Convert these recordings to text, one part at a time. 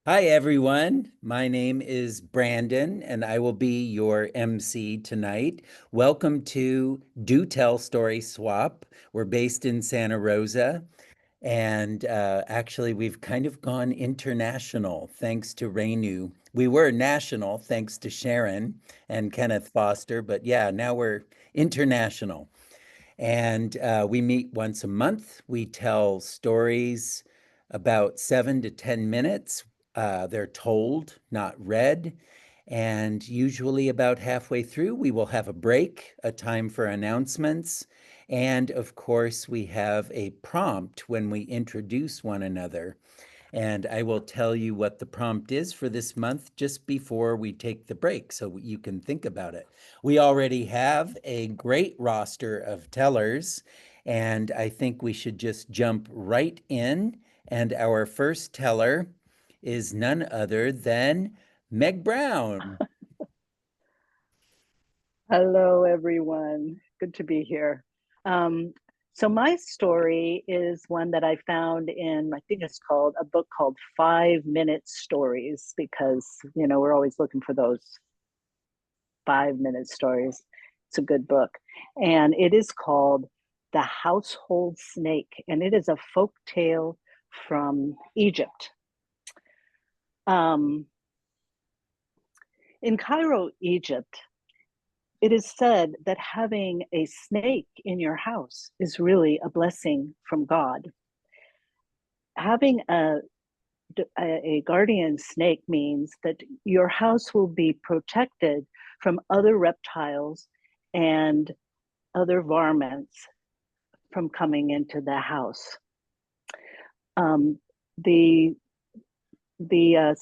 Hi, everyone. My name is Brandon, and I will be your MC tonight. Welcome to Do Tell Story Swap. We're based in Santa Rosa, and actually, we've kind of gone international thanks to Rainu. We were national thanks to Sharon and Kenneth Foster, but yeah, now we're international. And we meet once a month. We tell stories about 7 to 10 minutes. They're told, not read. And usually, about halfway through, we will have a break, a time for announcements. And of course, we have a prompt when we introduce one another. And I will tell you what the prompt is for this month just before we take the break so you can think about it. We already have a great roster of tellers, and I think we should just jump right in. And our first teller is none other than Meg Brown. Hello, everyone. Good to be here. Um, so my story is one that I found in, I think it's called a book called 5 Minute Stories, because, we're always looking for those 5 minute stories. It's a good book. And it is called The Household Snake, and it is a folk tale from Egypt. Um, in Cairo, Egypt, it is said that having a snake in your house is really a blessing from God. Having a guardian snake means that your house will be protected from other reptiles and other varmints from coming into the house. Um, the the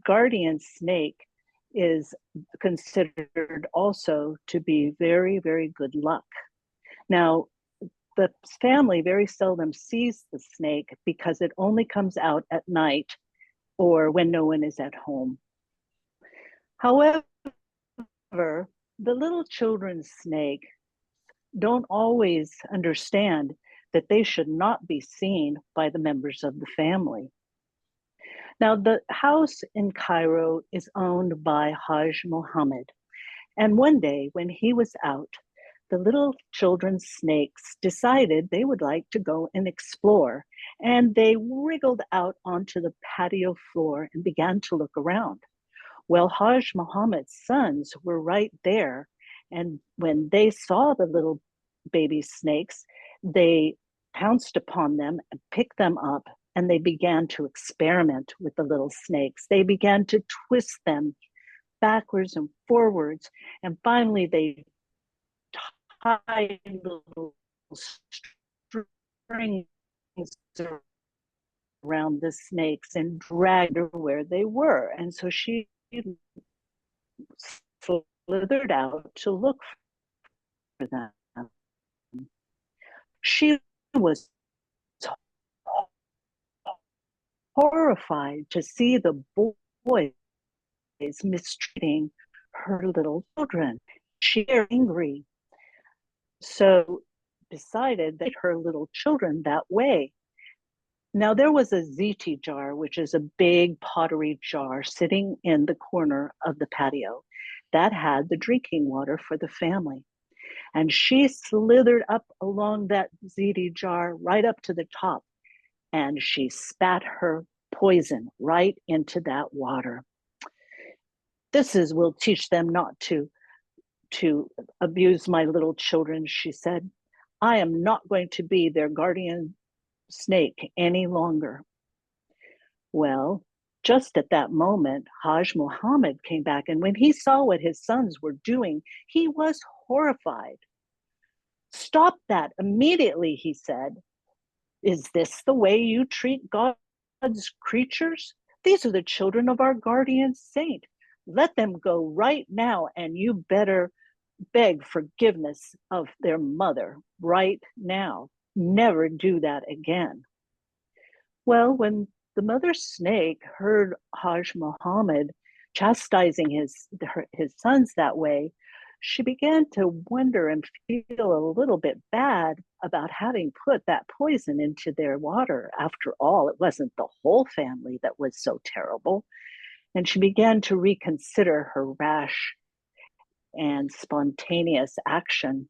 guardian snake is considered also to be very, very good luck. Now, the family very seldom sees the snake because it only comes out at night or when no one is at home. However, the little children's snake don't always understand that they should not be seen by the members of the family. Now, the house in Cairo is owned by Hajj Mohammed. And one day when he was out, the little children's snakes decided they would like to go and explore. And they wriggled out onto the patio floor and began to look around. Well, Hajj Muhammad's sons were right there. And when they saw the little baby snakes, they pounced upon them and picked them up. And they began to experiment with the little snakes. They began to twist them backwards and forwards. And finally, they tied little strings around the snakes and dragged her where they were. And so she slithered out to look for them. She was horrified to see the boys mistreating her little children. She was angry, so decided that her little children that way. Now, there was a ziti jar, which is a big pottery jar sitting in the corner of the patio that had the drinking water for the family. And she slithered up along that ziti jar right up to the top, and she spat her poison right into that water. Will teach them not to abuse my little children, she said. I am not going to be their guardian snake any longer. Well, just at that moment, Hajj Muhammad came back, and when he saw what his sons were doing, he was horrified. Stop that immediately, he said. Is this the way you treat God's creatures? These are the children of our guardian saint. Let them go right now, and you better beg forgiveness of their mother right now. Never do that again. Well, when the mother snake heard Hajj Muhammad chastising his sons that way, She began to wonder and feel a little bit bad about having put that poison into their water. After all, it wasn't the whole family that was so terrible. And she began to reconsider her rash and spontaneous action.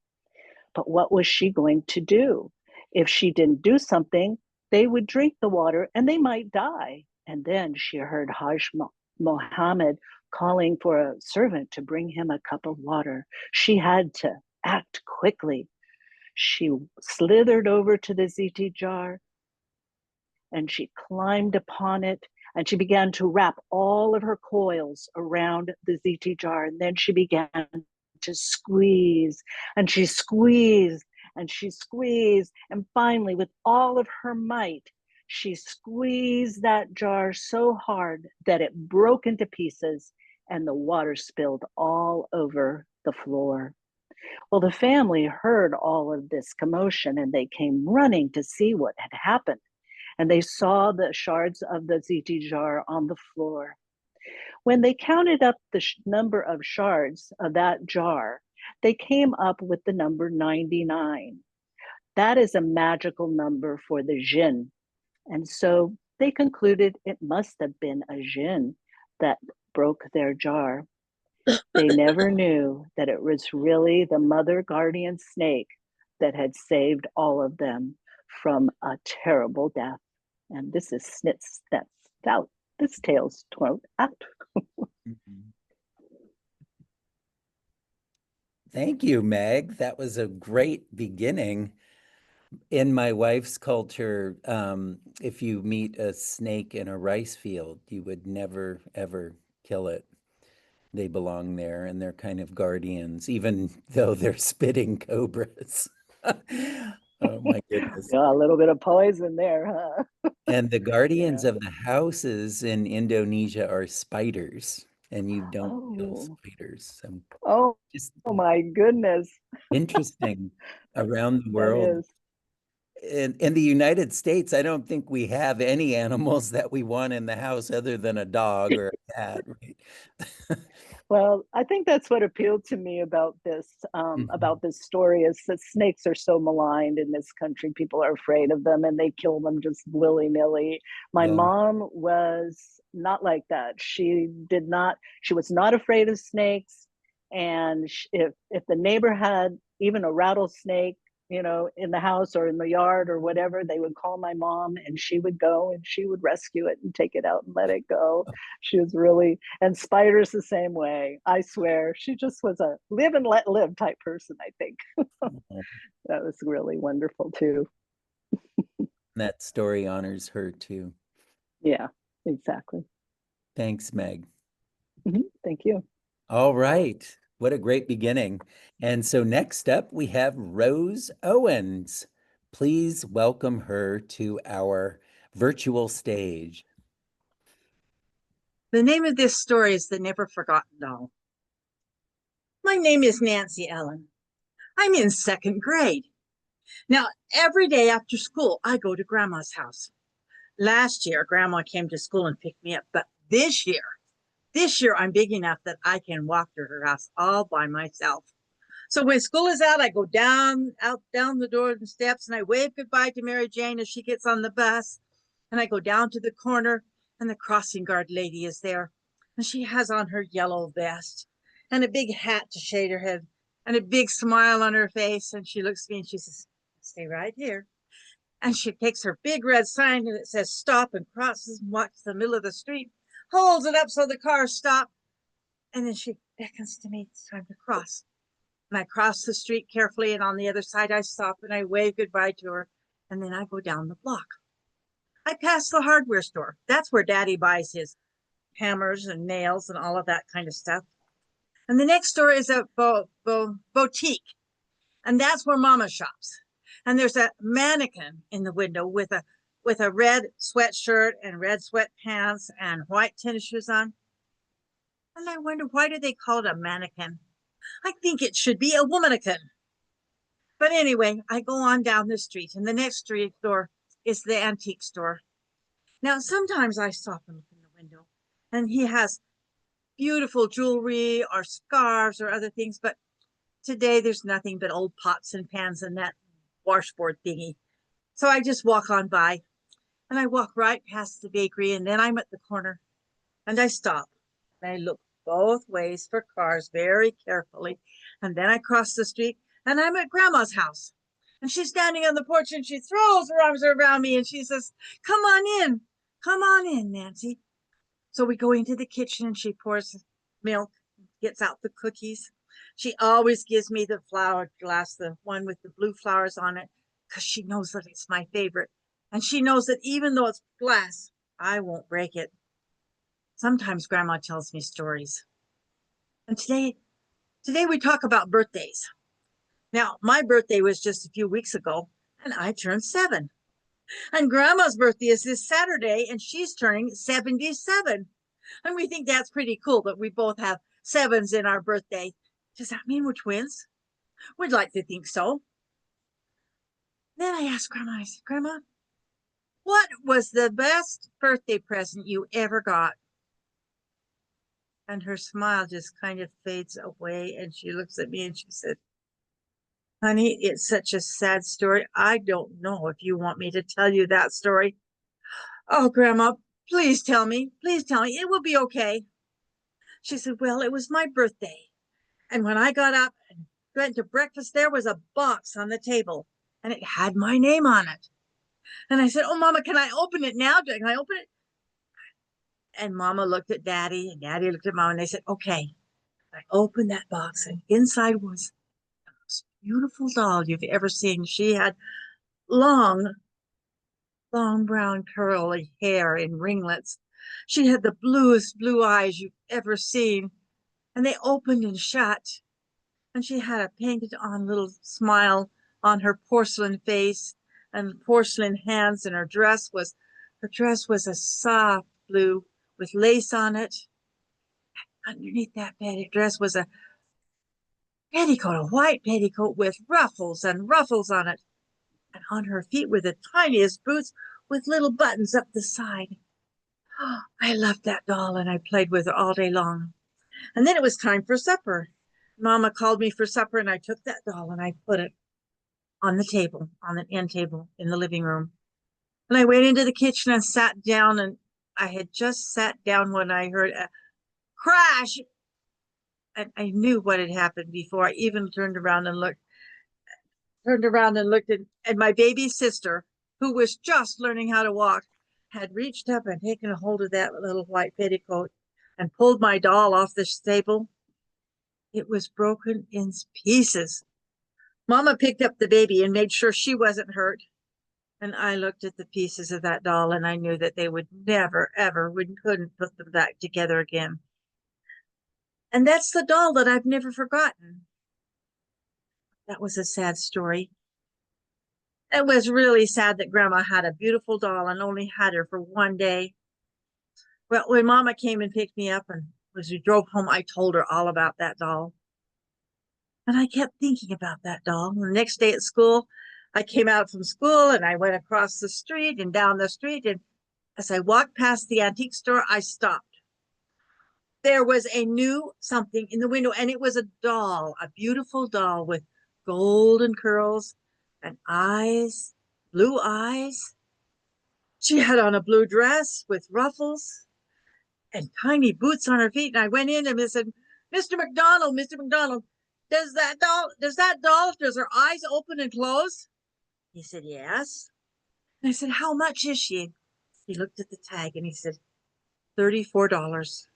But what was she going to do? If she didn't do something, they would drink the water and they might die. And then she heard Hajj Mohammed calling for a servant to bring him a cup of water. She had to act quickly. She slithered over to the ziti jar and she climbed upon it and she began to wrap all of her coils around the ziti jar. And then she began to squeeze and she squeezed and she squeezed. And finally, with all of her might, she squeezed that jar so hard that it broke into pieces and the water spilled all over the floor. Well, the family heard all of this commotion and they came running to see what had happened. And they saw the shards of the ziti jar on the floor. When they counted up the number of shards of that jar, they came up with the number 99. That is a magical number for the jinn. And so they concluded it must have been a jinn that broke their jar. They never knew that it was really the mother guardian snake that had saved all of them from a terrible death. And this is Snit's that's out. This tale's quote out. Mhm. Thank you, Meg. That was a great beginning. In my wife's culture, if you meet a snake in a rice field, you would never, ever kill it. They belong there and they're kind of guardians, even though they're spitting cobras. Oh my goodness. Yeah, a little bit of poison there, huh? And the guardians Yeah. of the houses in Indonesia are spiders, and you don't kill Oh, spiders. oh, Just oh my goodness. interesting around the That world. is. In the United States, I don't think we have any animals that we want in the house other than a dog or a cat, right? Well, I think that's what appealed to me Mhm. about this story is that snakes are so maligned in this country. People are afraid of them and they kill them just willy nilly. My Yeah. mom was not like that. She did not. She was not afraid of snakes, and if the neighbor had even a rattlesnake, in the house or in the yard or whatever, they would call my mom, and she would go and she would rescue it and take it out and let it go. She was really, and spiders the same way. I swear, she just was a live and let live type person, I think. Oh, That was really wonderful too. that story honors her too. Yeah, exactly. Thanks, Meg. Thank you. All right. What a great beginning. And so next up, we have Rose Owens. Please welcome her to our virtual stage. The name of this story is The Never Forgotten Doll. My name is Nancy Ellen. I'm in second grade. Now, every day after school, I go to Grandma's house. Last year, Grandma came to school and picked me up, but this year, I'm big enough that I can walk to her house all by myself. So when school is out, I go down the door and the steps, and I wave goodbye to Mary Jane as she gets on the bus. And I go down to the corner, and the crossing guard lady is there. And she has on her yellow vest and a big hat to shade her head and a big smile on her face. And she looks at me and she says, "Stay right here." And she takes her big red sign and it says stop and crosses and walks to the middle of the street, holds it up so the cars stop. And then she beckons to me, it's time to cross. And I cross the street carefully, and on the other side, I stop and I wave goodbye to her. And then I go down the block. I pass the hardware store. That's where Daddy buys his hammers and nails and all of that kind of stuff. And the next store is a boutique, and that's where Mama shops. And there's a mannequin in the window with a red sweatshirt and red sweatpants and white tennis shoes on. And I wonder, why do they call it a mannequin? I think it should be a womanican. But anyway, I go on down the street, and the next street door is the antique store. Now, sometimes I stop and look in the window, and he has beautiful jewelry or scarves or other things, but today there's nothing but old pots and pans and that washboard thingy. So I just walk on by, and I walk right past the bakery, and then I'm at the corner, and I stop, and I look both ways for cars very carefully, and then I cross the street, and I'm at Grandma's house, and she's standing on the porch, and she throws her arms around me, and she says, come on in, Nancy. So we go into the kitchen, and she pours milk, gets out the cookies. She always gives me the flower glass, the one with the blue flowers on it, because she knows that it's my favorite. And she knows that even though it's glass, I won't break it. Sometimes Grandma tells me stories. And today we talk about birthdays. Now, my birthday was just a few weeks ago, and I turned 7. And Grandma's birthday is this Saturday, and she's turning 77. And we think that's pretty cool that we both have 7s in our birthday. Does that mean we're twins? We'd like to think so. Then I asked Grandma, I said, Grandma, what was the best birthday present you ever got? And her smile just kind of fades away, and she looks at me and she said, honey, it's such a sad story. I don't know if you want me to tell you that story. Oh, Grandma, please tell me. Please tell me. It will be okay. She said, well, it was my birthday. And when I got up and went to breakfast, there was a box on the table, and it had my name on it. And I said, oh, Mama, can I open it now? Can I open it? And Mama looked at Daddy, and Daddy looked at Mama, and they said, okay. I opened that box, and inside was the most beautiful doll you've ever seen. She had long, long brown curly hair in ringlets. She had the bluest blue eyes you've ever seen, and they opened and shut. And she had a painted on little smile on her porcelain face and porcelain hands, and her dress was a soft blue with lace on it. Underneath that dress was a petticoat, a white petticoat with ruffles and ruffles on it. And on her feet were the tiniest boots with little buttons up the side. Oh, I loved that doll, and I played with her all day long. And then it was time for supper. Mama called me for supper, and I took that doll and I put it on the table, on the end table in the living room. And I went into the kitchen and sat down, and I had just sat down when I heard a crash. And I knew what had happened before I even turned around and looked and my baby sister, who was just learning how to walk, had reached up and taken a hold of that little white petticoat and pulled my doll off the table. It was broken in pieces. Mama picked up the baby and made sure she wasn't hurt. And I looked at the pieces of that doll, and I knew that they would never, ever, we couldn't put them back together again. And that's the doll that I've never forgotten. That was a sad story. It was really sad that Grandma had a beautiful doll and only had her for one day. Well, when Mama came and picked me up, and as we drove home, I told her all about that doll. And I kept thinking about that doll. The next day at school, I came out from school, and I went across the street and down the street. And as I walked past the antique store, I stopped. There was a new something in the window, and it was a doll, a beautiful doll with golden curls and eyes, blue eyes. She had on a blue dress with ruffles and tiny boots on her feet. And I went in and I said, Mr. McDonald, does her eyes open and close? He said, yes. And I said, how much is she? He looked at the tag and he said, $34.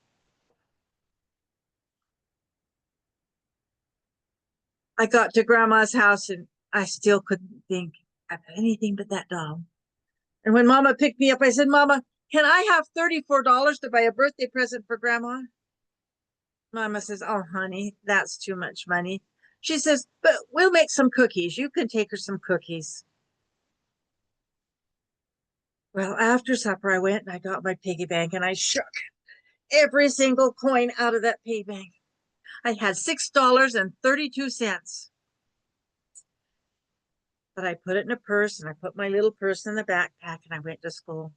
I got to Grandma's house, and I still couldn't think of anything but that doll. And when Mama picked me up, I said, Mama, can I have $34 to buy a birthday present for Grandma? Mama says, oh, honey, that's too much money. She says, but we'll make some cookies. You can take her some cookies. Well, after supper, I went and I got my piggy bank, and I shook every single coin out of that piggy bank. I had $6.32. But I put it in a purse, and I put my little purse in the backpack, and I went to school.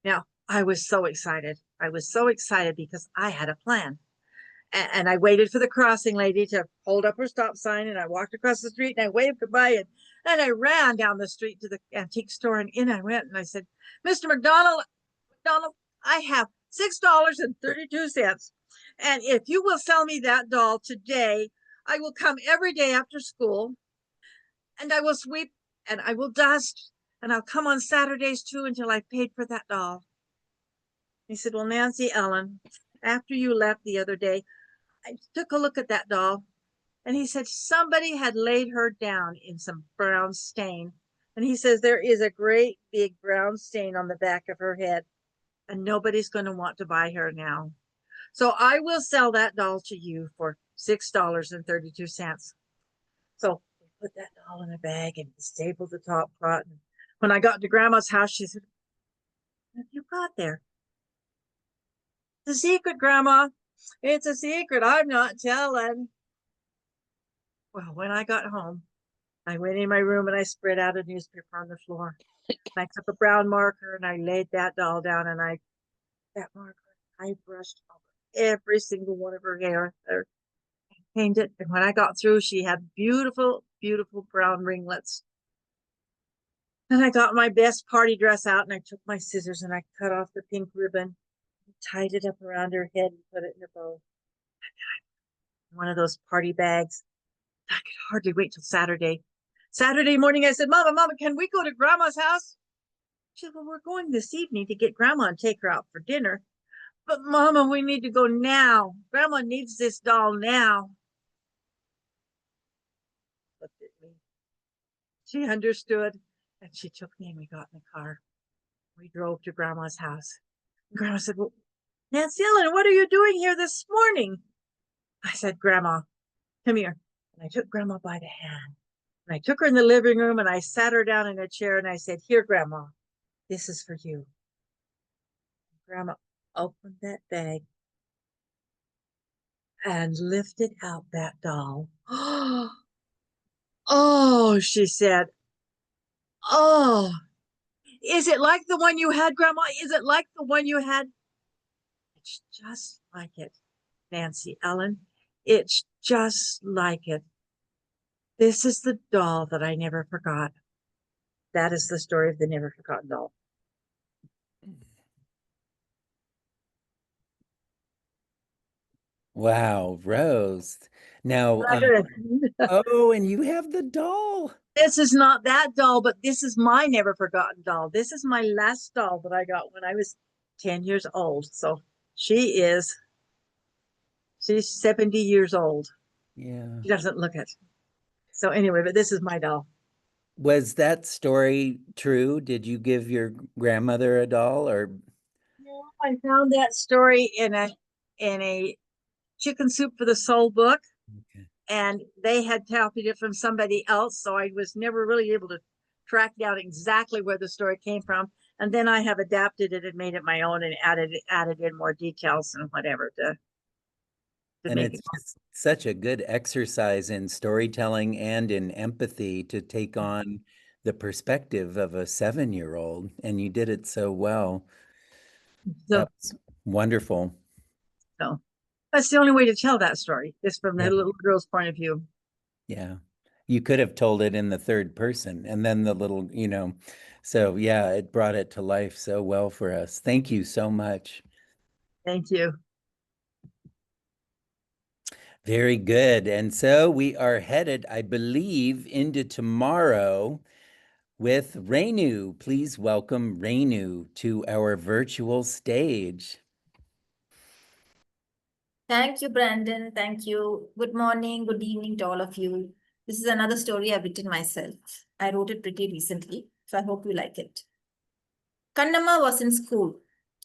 Now, I was so excited. I was so excited because I had a plan. And I waited for the crossing lady to hold up her stop sign, and I walked across the street and I waved goodbye, and I ran down the street to the antique store, and in I went, and I said, Mr. McDonald, I have $6.32. And if you will sell me that doll today, I will come every day after school, and I will sweep and I will dust, and I'll come on Saturdays too until I've paid for that doll. He said, well, Nancy Ellen, after you left the other day, I took a look at that doll, and he said somebody had laid her down in some brown stain. And he says there is a great big brown stain on the back of her head, and nobody's going to want to buy her now. So I will sell that doll to you for $6.32. So we put that doll in a bag and stapled the top part. And when I got to Grandma's house, she said, what have you got there? It's a secret, Grandma. It's a secret. I'm not telling. Well, when I got home, I went in my room and I spread out a newspaper on the floor. And I took a brown marker and I laid that doll down, and that marker, I brushed over every single one of her hair. I painted, and when I got through, she had beautiful, beautiful brown ringlets. And I got my best party dress out, and I took my scissors and I cut off the pink ribbon, tied it up around her head, and put it in a bow. One of those party bags. I could hardly wait till Saturday. Saturday morning, I said, Mama, can we go to Grandma's house? She said, well, we're going this evening to get Grandma and take her out for dinner. But Mama, we need to go now. Grandma needs this doll now. Looked at me. She understood, and she took me, and we got in the car. We drove to Grandma's house. And Grandma said, well, Nancy Ellen, what are you doing here this morning? I said, Grandma, come here. And I took Grandma by the hand. And I took her in the living room, and I sat her down in a chair, and I said, here, Grandma, this is for you. Grandma opened that bag and lifted out that doll. Oh, she said, oh, is it like the one you had, Grandma? Is it like the one you had? It's just like it, Nancy Ellen. It's just like it. This is the doll that I never forgot. That is the story of the never forgotten doll. Wow, Rose. Now, oh, and you have the doll. This is not that doll, but this is my never forgotten doll. This is my last doll that I got when I was 10 years old. So she's 70 years old. Yeah. She doesn't look it. So anyway, but this is my doll. Was that story true? Did you give your grandmother a doll, or? No, I found that story in a Chicken Soup for the Soul book, Okay. and they had copied it from somebody else, so I was never really able to track down exactly where the story came from. And then I have adapted it and made it my own and added in more details and whatever to And make it's it. just such a good exercise in storytelling and in empathy to take on the perspective of a 7-year-old, and you did it so well. So, That was wonderful. so that's the only way to tell that story, is from the Yeah. little girl's point of view. Yeah. You could have told it in the third person, and then the little, so yeah, it brought it to life so well for us. Thank you so much. Thank you. Very good. And so we are headed, I believe, into tomorrow with Renu. Please welcome Renu to our virtual stage. Thank you, Brandon. Thank you. Good morning, good evening to all of you. This is another story I've written myself. I wrote it pretty recently, so I hope you like it. Kannamma was in school.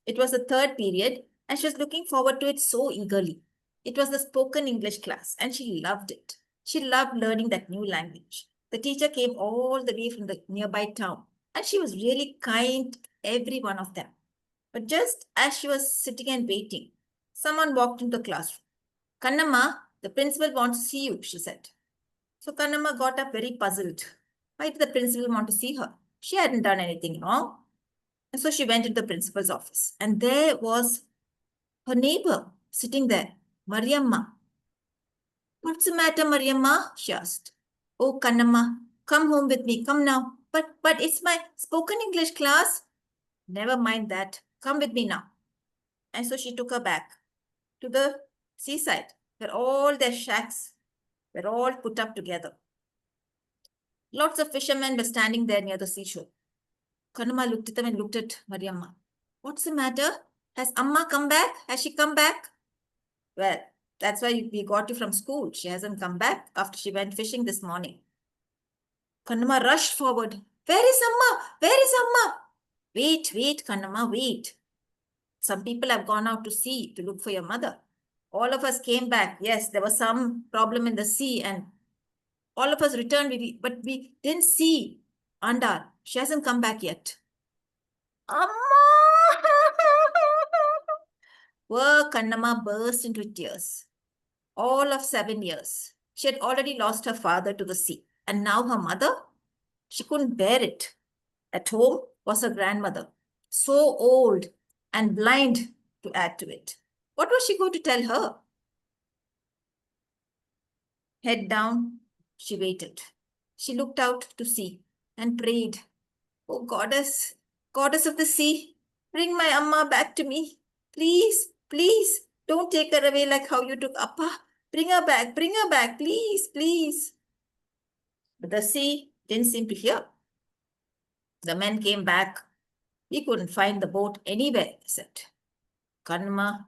It was the third period, and she was looking forward to it so eagerly. It was the spoken English class, and she loved it. She loved learning that new language. The teacher came all the way from the nearby town, and she was really kind to every one of them. But just as she was sitting and waiting, someone walked into the classroom. Kannamma, the principal wants to see you, she said. So Kannamma got up very puzzled. Why did the principal want to see her? She hadn't done anything wrong. And so she went into the principal's office. And there was her neighbor sitting there. Mariamma. What's the matter, Mariamma? She asked. Oh, Kannamma, come home with me. Come now. But it's my spoken English class. Never mind that. Come with me now. And so she took her back to the seaside, where all their shacks were all put up together. Lots of fishermen were standing there near the seashore. Kannamma looked at them and looked at Mariamma. What's the matter? Has Amma come back? Has she come back? Well, that's why we got you from school. She hasn't come back after she went fishing this morning. Kannamma rushed forward. Where is Amma? Where is Amma? Wait, Kannamma, wait. Some people have gone out to sea to look for your mother. All of us came back. Yes, there was some problem in the sea and all of us returned, but we didn't see Andar. She hasn't come back yet. Amma! Poor Kannamma burst into tears. All of 7 years, she had already lost her father to the sea. And now her mother? She couldn't bear it. At home was her grandmother, so old and blind to add to it. What was she going to tell her? Head down, she waited. She looked out to sea and prayed, Oh goddess, goddess of the sea, bring my Amma back to me. Please, please, don't take her away like how you took Appa. Bring her back, please, please. But the sea didn't seem to hear. The men came back. We couldn't find the boat anywhere except Kannamma,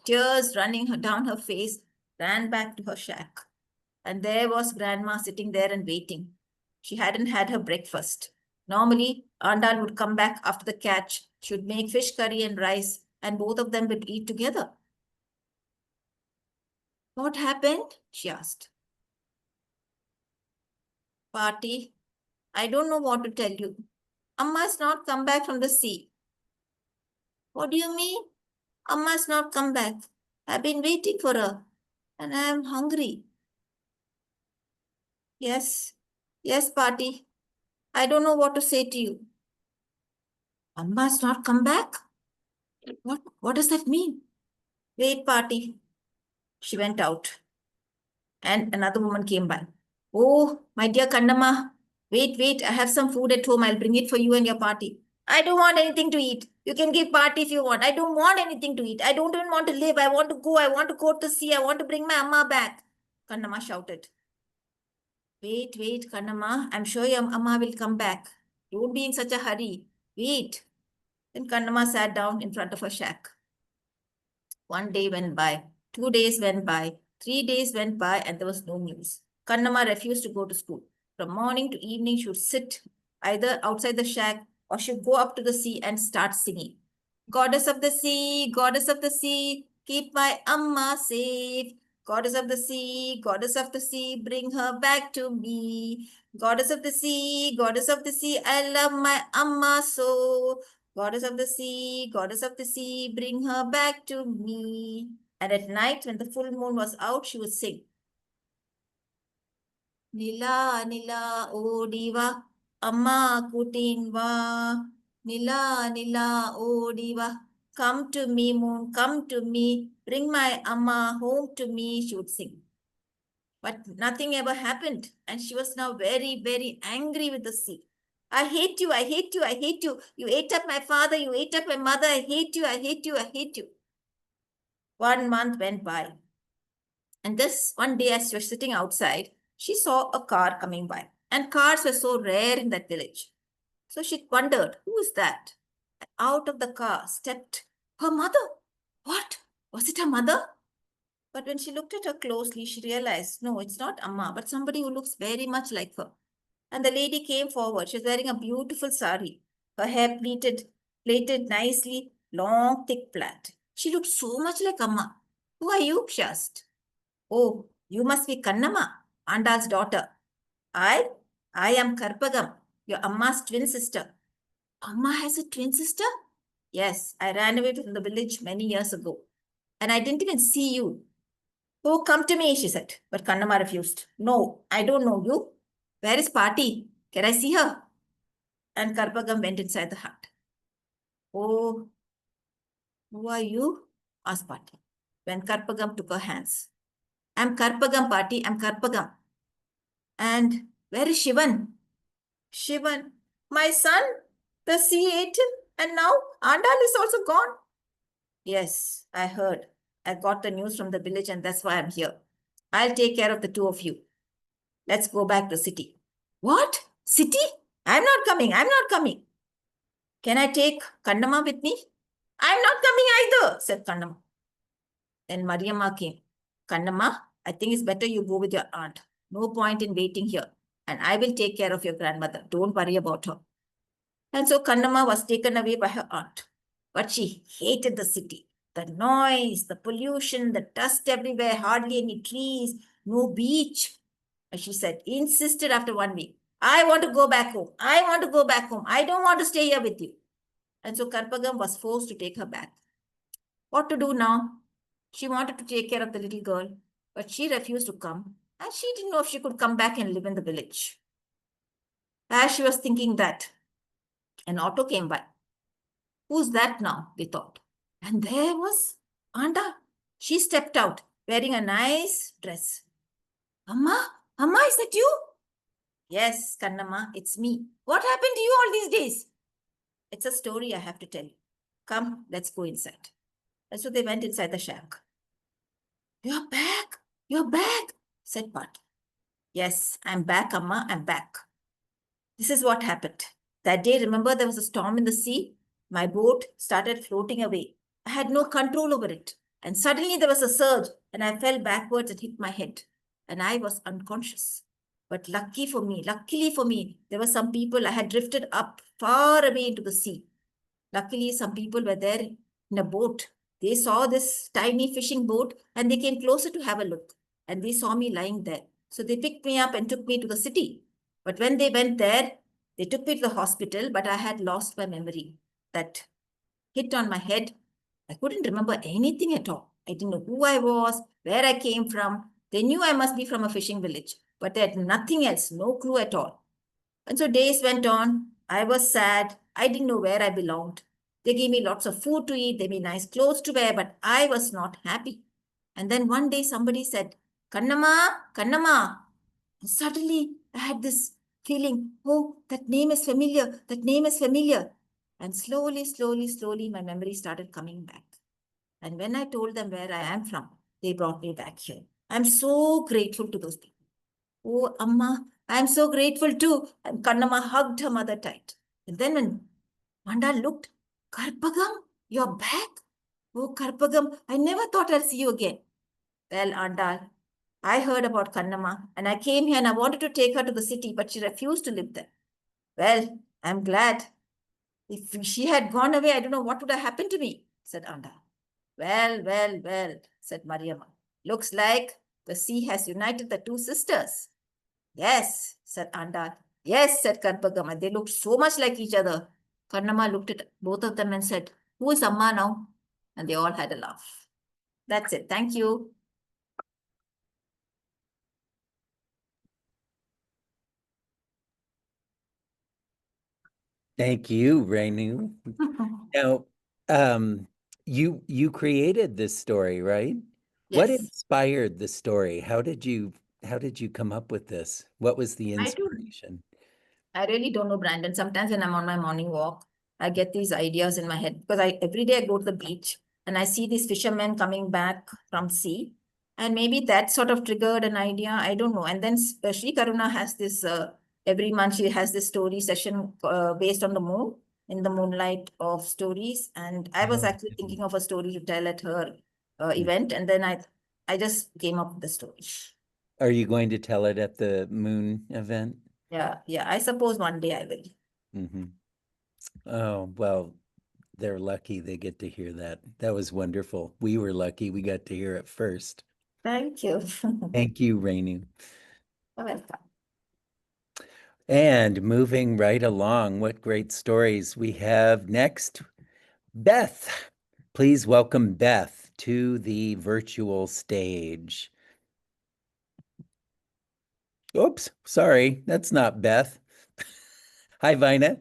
tears running down her face, ran back to her shack. And there was Grandma sitting there and waiting. She hadn't had her breakfast. Normally, Andal would come back after the catch. She would make fish curry and rice, and both of them would eat together. What happened? She asked. Party, I don't know what to tell you. Amma's not come back from the sea. What do you mean? Amma's not come back. I've been waiting for her, and I am hungry. Yes, Party. I don't know what to say to you. Amma's not come back? What does that mean? Wait, Party. She went out. And another woman came by. Oh, my dear Kannamma. Wait. I have some food at home. I'll bring it for you and your party. I don't want anything to eat. You can give party if you want. I don't want anything to eat. I don't even want to live. I want to go. I want to go to sea. I want to bring my Amma back. Kannamma shouted. Wait, Kannamma. I'm sure your Amma will come back. Don't be in such a hurry. Wait. Then Kannamma sat down in front of her shack. 1 day went by, 2 days went by, 3 days went by, and there was no news. Kannamma refused to go to school. From morning to evening, she would sit either outside the shack or she would go up to the sea and start singing. Goddess of the sea, keep my Amma safe. Goddess of the sea, bring her back to me. Goddess of the sea, I love my Amma so. Goddess of the sea, bring her back to me. And at night, when the full moon was out, she would sing. Nila, Nila, O Diva, Amma Kutinva. Nila, O Diva, come to me, moon, come to me. Bring my Amma home to me, she would sing. But nothing ever happened. And she was now very, very angry with the sea. I hate you. You ate up my father. You ate up my mother. I hate you. 1 month went by. And this one day, as she was sitting outside, she saw a car coming by. And cars were so rare in that village. So she wondered, who is that? And out of the car stepped her mother. What? Was it her mother? But when she looked at her closely, she realized, no, it's not Amma, but somebody who looks very much like her. And the lady came forward. She was wearing a beautiful sari. Her hair plaited nicely, long, thick plait. She looked so much like Amma. Who are you? She asked. Oh, you must be Kannamma, Andal's daughter. I am Karpagam, your Amma's twin sister. Amma has a twin sister? Yes, I ran away from the village many years ago. And I didn't even see you. Oh, come to me, she said. But Kannamma refused. No, I don't know you. Where is Party? Can I see her? And Karpagam went inside the hut. Oh, who are you? Asked Party. when Karpagam took her hands. I'm Karpagam, Party, I'm Karpagam. And where is Shivan? Shivan, my son, the sea ate him, and now Andal is also gone. Yes, I heard. I got the news from the village, and that's why I'm here. I'll take care of the two of you. Let's go back to the city. What? City? I'm not coming. I'm not coming. Can I take Kandama with me? I'm not coming either, said Kandama. Then Mariamma came. Kandama, I think it's better you go with your aunt. No point in waiting here. And I will take care of your grandmother. Don't worry about her. And so Kandama was taken away by her aunt. But she hated the city. The noise, the pollution, the dust everywhere, hardly any trees, no beach. And she said, insisted after 1 week, I want to go back home. I want to go back home. I don't want to stay here with you. And so Karpagam was forced to take her back. What to do now? She wanted to take care of the little girl, but she refused to come. And she didn't know if she could come back and live in the village. As she was thinking that, an auto came by. Who's that now? They thought. And there was Anda. She stepped out wearing a nice dress. Amma, Amma, is that you? Yes, Kannamma, it's me. What happened to you all these days? It's a story I have to tell you. Come, let's go inside. And so they went inside the shack. You're back, said Pat. Yes, I'm back, Amma, I'm back. This is what happened. That day, remember there was a storm in the sea? My boat started floating away. I had no control over it. And suddenly there was a surge and I fell backwards and hit my head. And I was unconscious. But luckily for me, there were some people I had drifted up far away into the sea. Luckily, some people were there in a boat. They saw this tiny fishing boat and they came closer to have a look. And they saw me lying there. So they picked me up and took me to the city. But when they went there, they took me to the hospital, but I had lost my memory. That hit on my head. I couldn't remember anything at all. I didn't know who I was, where I came from. They knew I must be from a fishing village, but they had nothing else, no clue at all. And so days went on. I was sad. I didn't know where I belonged. They gave me lots of food to eat. They gave me nice clothes to wear, but I was not happy. And then one day somebody said, Kannama, Kannama. And suddenly I had this feeling, oh, that name is familiar. That name is familiar. And slowly, my memory started coming back. And when I told them where I am from, they brought me back here. I'm so grateful to those people. Oh, Amma, I'm so grateful too. And Kannamma hugged her mother tight. And then when Manda looked, Karpagam, you're back? Oh, Karpagam, I never thought I'd see you again. Well, Andal, I heard about Kannamma and I came here and I wanted to take her to the city, but she refused to live there. Well, I'm glad. If she had gone away, I don't know what would have happened to me, said Andal. Well, said Mariamma. Looks like the sea has united the two sisters. Yes, said Andal. Yes, said Karpagam. They looked so much like each other. Kannamma looked at both of them and said, who is Amma now? And they all had a laugh. That's it. Thank you. Thank you, Renu. Now, you created this story, right? What Yes. inspired the story? How did you come up with this? What was the I do. inspiration? I really don't know, Brandon. Sometimes when I'm on my morning walk, I get these ideas in my head because every day I go to the beach and I see these fishermen coming back from sea. And maybe that sort of triggered an idea. I don't know. And then Sri Karuna has this, every month she has this story session based on the moon, in the moonlight of stories. And I was Oh, actually thinking of a story to tell at her mm. event. And then I just came up with the story. Are you going to tell it at the moon event? Yeah. I suppose one day I will. Mm-hmm. Oh, well, they're lucky they get to hear that. That was wonderful. We were lucky we got to hear it first. Thank you. Thank you, Renu. You're welcome. And moving right along, what great stories we have next. Beth, please welcome Beth to the virtual stage. Oops, sorry, that's not Beth. Hi, Vina.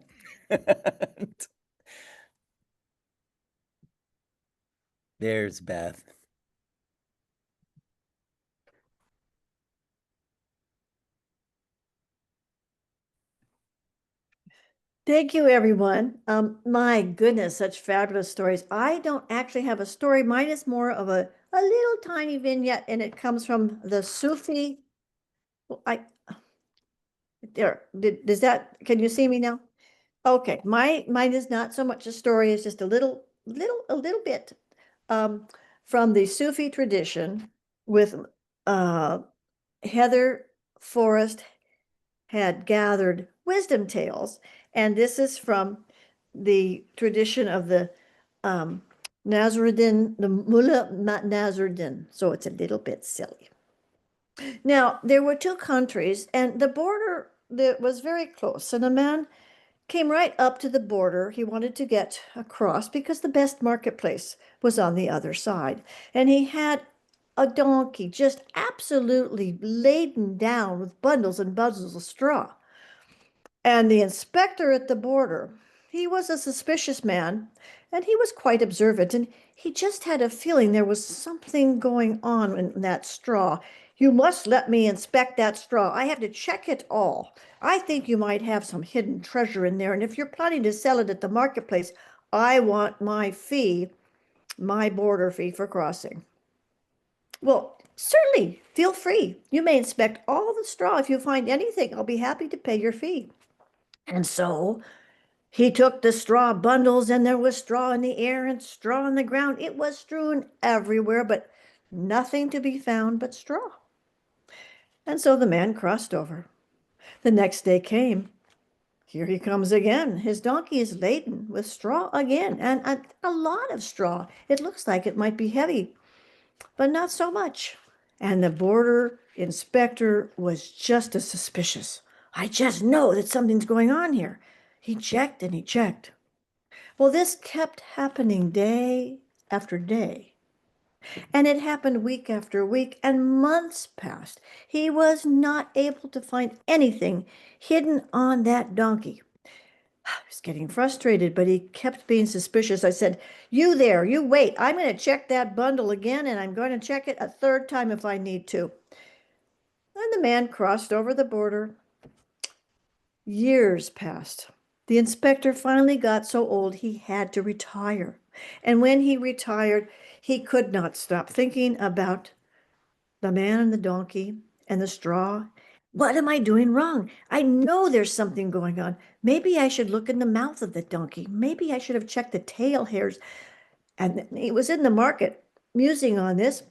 There's Beth. Thank you, everyone. My goodness, such fabulous stories. I don't actually have a story. Mine is more of a little tiny vignette, and it comes from the Sufi. Well, does that, can you see me now? Okay, mine is not so much a story, it's just a little bit um, from the Sufi tradition with uh, Heather Forrest had gathered wisdom tales. And this is from the tradition of the Nasruddin, the Mullah Nasruddin. So it's a little bit silly. Now, there were two countries, and the border that was very close. And a man came right up to the border. He wanted to get across because the best marketplace was on the other side. And he had a donkey just absolutely laden down with bundles and bundles of straw. And the inspector at the border, he was a suspicious man, and he was quite observant, and he just had a feeling there was something going on in that straw. You must let me inspect that straw. I have to check it all. I think you might have some hidden treasure in there, and if you're planning to sell it at the marketplace, I want my fee, my border fee for crossing. Well, certainly, feel free. You may inspect all the straw. If you find anything, I'll be happy to pay your fee. And so he took the straw bundles, and there was straw in the air and straw on the ground. It was strewn everywhere, but nothing to be found but straw. And so the man crossed over. The next day came. Here he comes again. His donkey is laden with straw again, and a lot of straw. It looks like it might be heavy, but not so much. And the border inspector was just as suspicious. I just know that something's going on here. He checked and he checked. Well, this kept happening day after day. And it happened week after week, and months passed. He was not able to find anything hidden on that donkey. I was getting frustrated, but he kept being suspicious. I said, "You there, you wait. I'm going to check that bundle again, and I'm going to check it a third time if I need to." And the man crossed over the border. Years passed. The inspector finally got so old he had to retire. And when he retired, he could not stop thinking about the man and the donkey and the straw. What am I doing wrong? I know there's something going on. Maybe I should look in the mouth of the donkey. Maybe I should have checked the tail hairs. And he was in the market musing on this.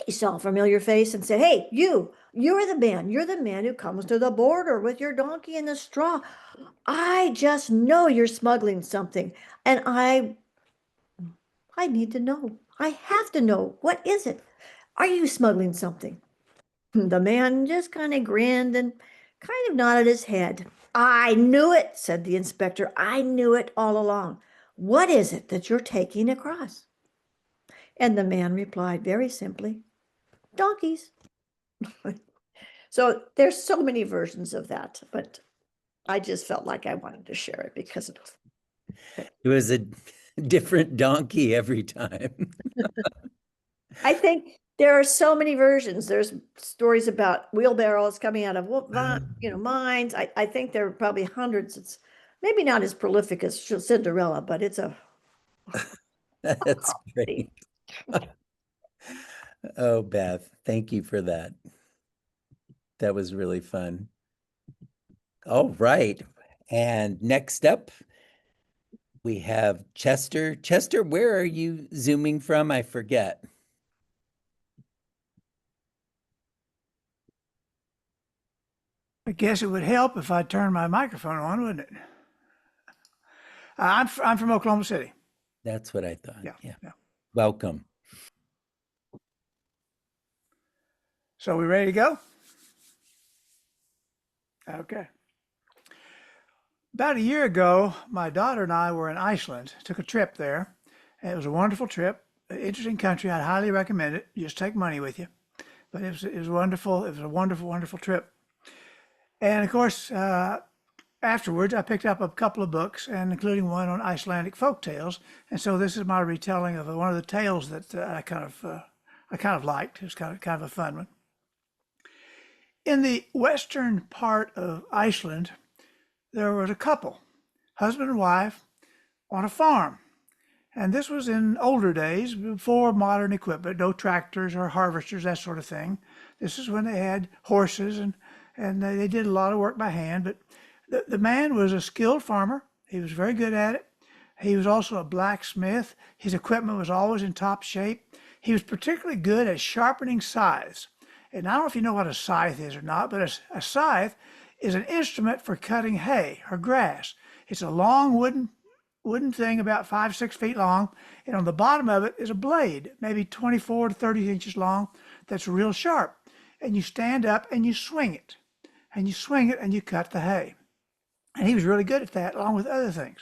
He saw a familiar face and said, "Hey, you're the man. You're the man who comes to the border with your donkey and the straw. I just know you're smuggling something, and I need to know. I have to know. What is it? Are you smuggling something?" The man just kind of grinned and kind of nodded his head. "I knew it," said the inspector. "I knew it all along. What is it that you're taking across?" And the man replied very simply, "Donkeys." So there's so many versions of that, but I just felt like I wanted to share it because It was a different donkey every time. I think there are so many versions. There's stories about wheelbarrows coming out of mines. I think there are probably hundreds. It's maybe not as prolific as Cinderella, but it's a That's great. Oh, Beth, thank you for that. That was really fun. All right. And next up, we have Chester. Chester, where are you zooming from? I forget. I guess it would help if I turned my microphone on, wouldn't it? I'm from Oklahoma City. That's what I thought. Yeah. Welcome. So we ready to go? Okay. About a year ago, my daughter and I were in Iceland, took a trip there. And it was a wonderful trip, an interesting country. I'd highly recommend it. You just take money with you. But it was wonderful. It was a wonderful, wonderful trip. And of course, afterwards, I picked up a couple of books, and including one on Icelandic folk tales. And so this is my retelling of one of the tales that I kind of liked. It was kind of a fun one. In the western part of Iceland, there was a couple husband and wife, on a farm. And this was in older days, before modern equipment, no tractors or harvesters, that sort of thing. This is when they had horses and they did a lot of work by hand. But the man was a skilled farmer. He was very good at it. He was also a blacksmith. His equipment was always in top shape. He was particularly good at sharpening scythes. And I don't know if you know what a scythe is or not, but a scythe is an instrument for cutting hay or grass. It's a long wooden thing about 5-6 feet long, and on the bottom of it is a blade, maybe 24 to 30 inches long, that's real sharp. And you stand up and you swing it, and you swing it and you cut the hay. And he was really good at that, along with other things.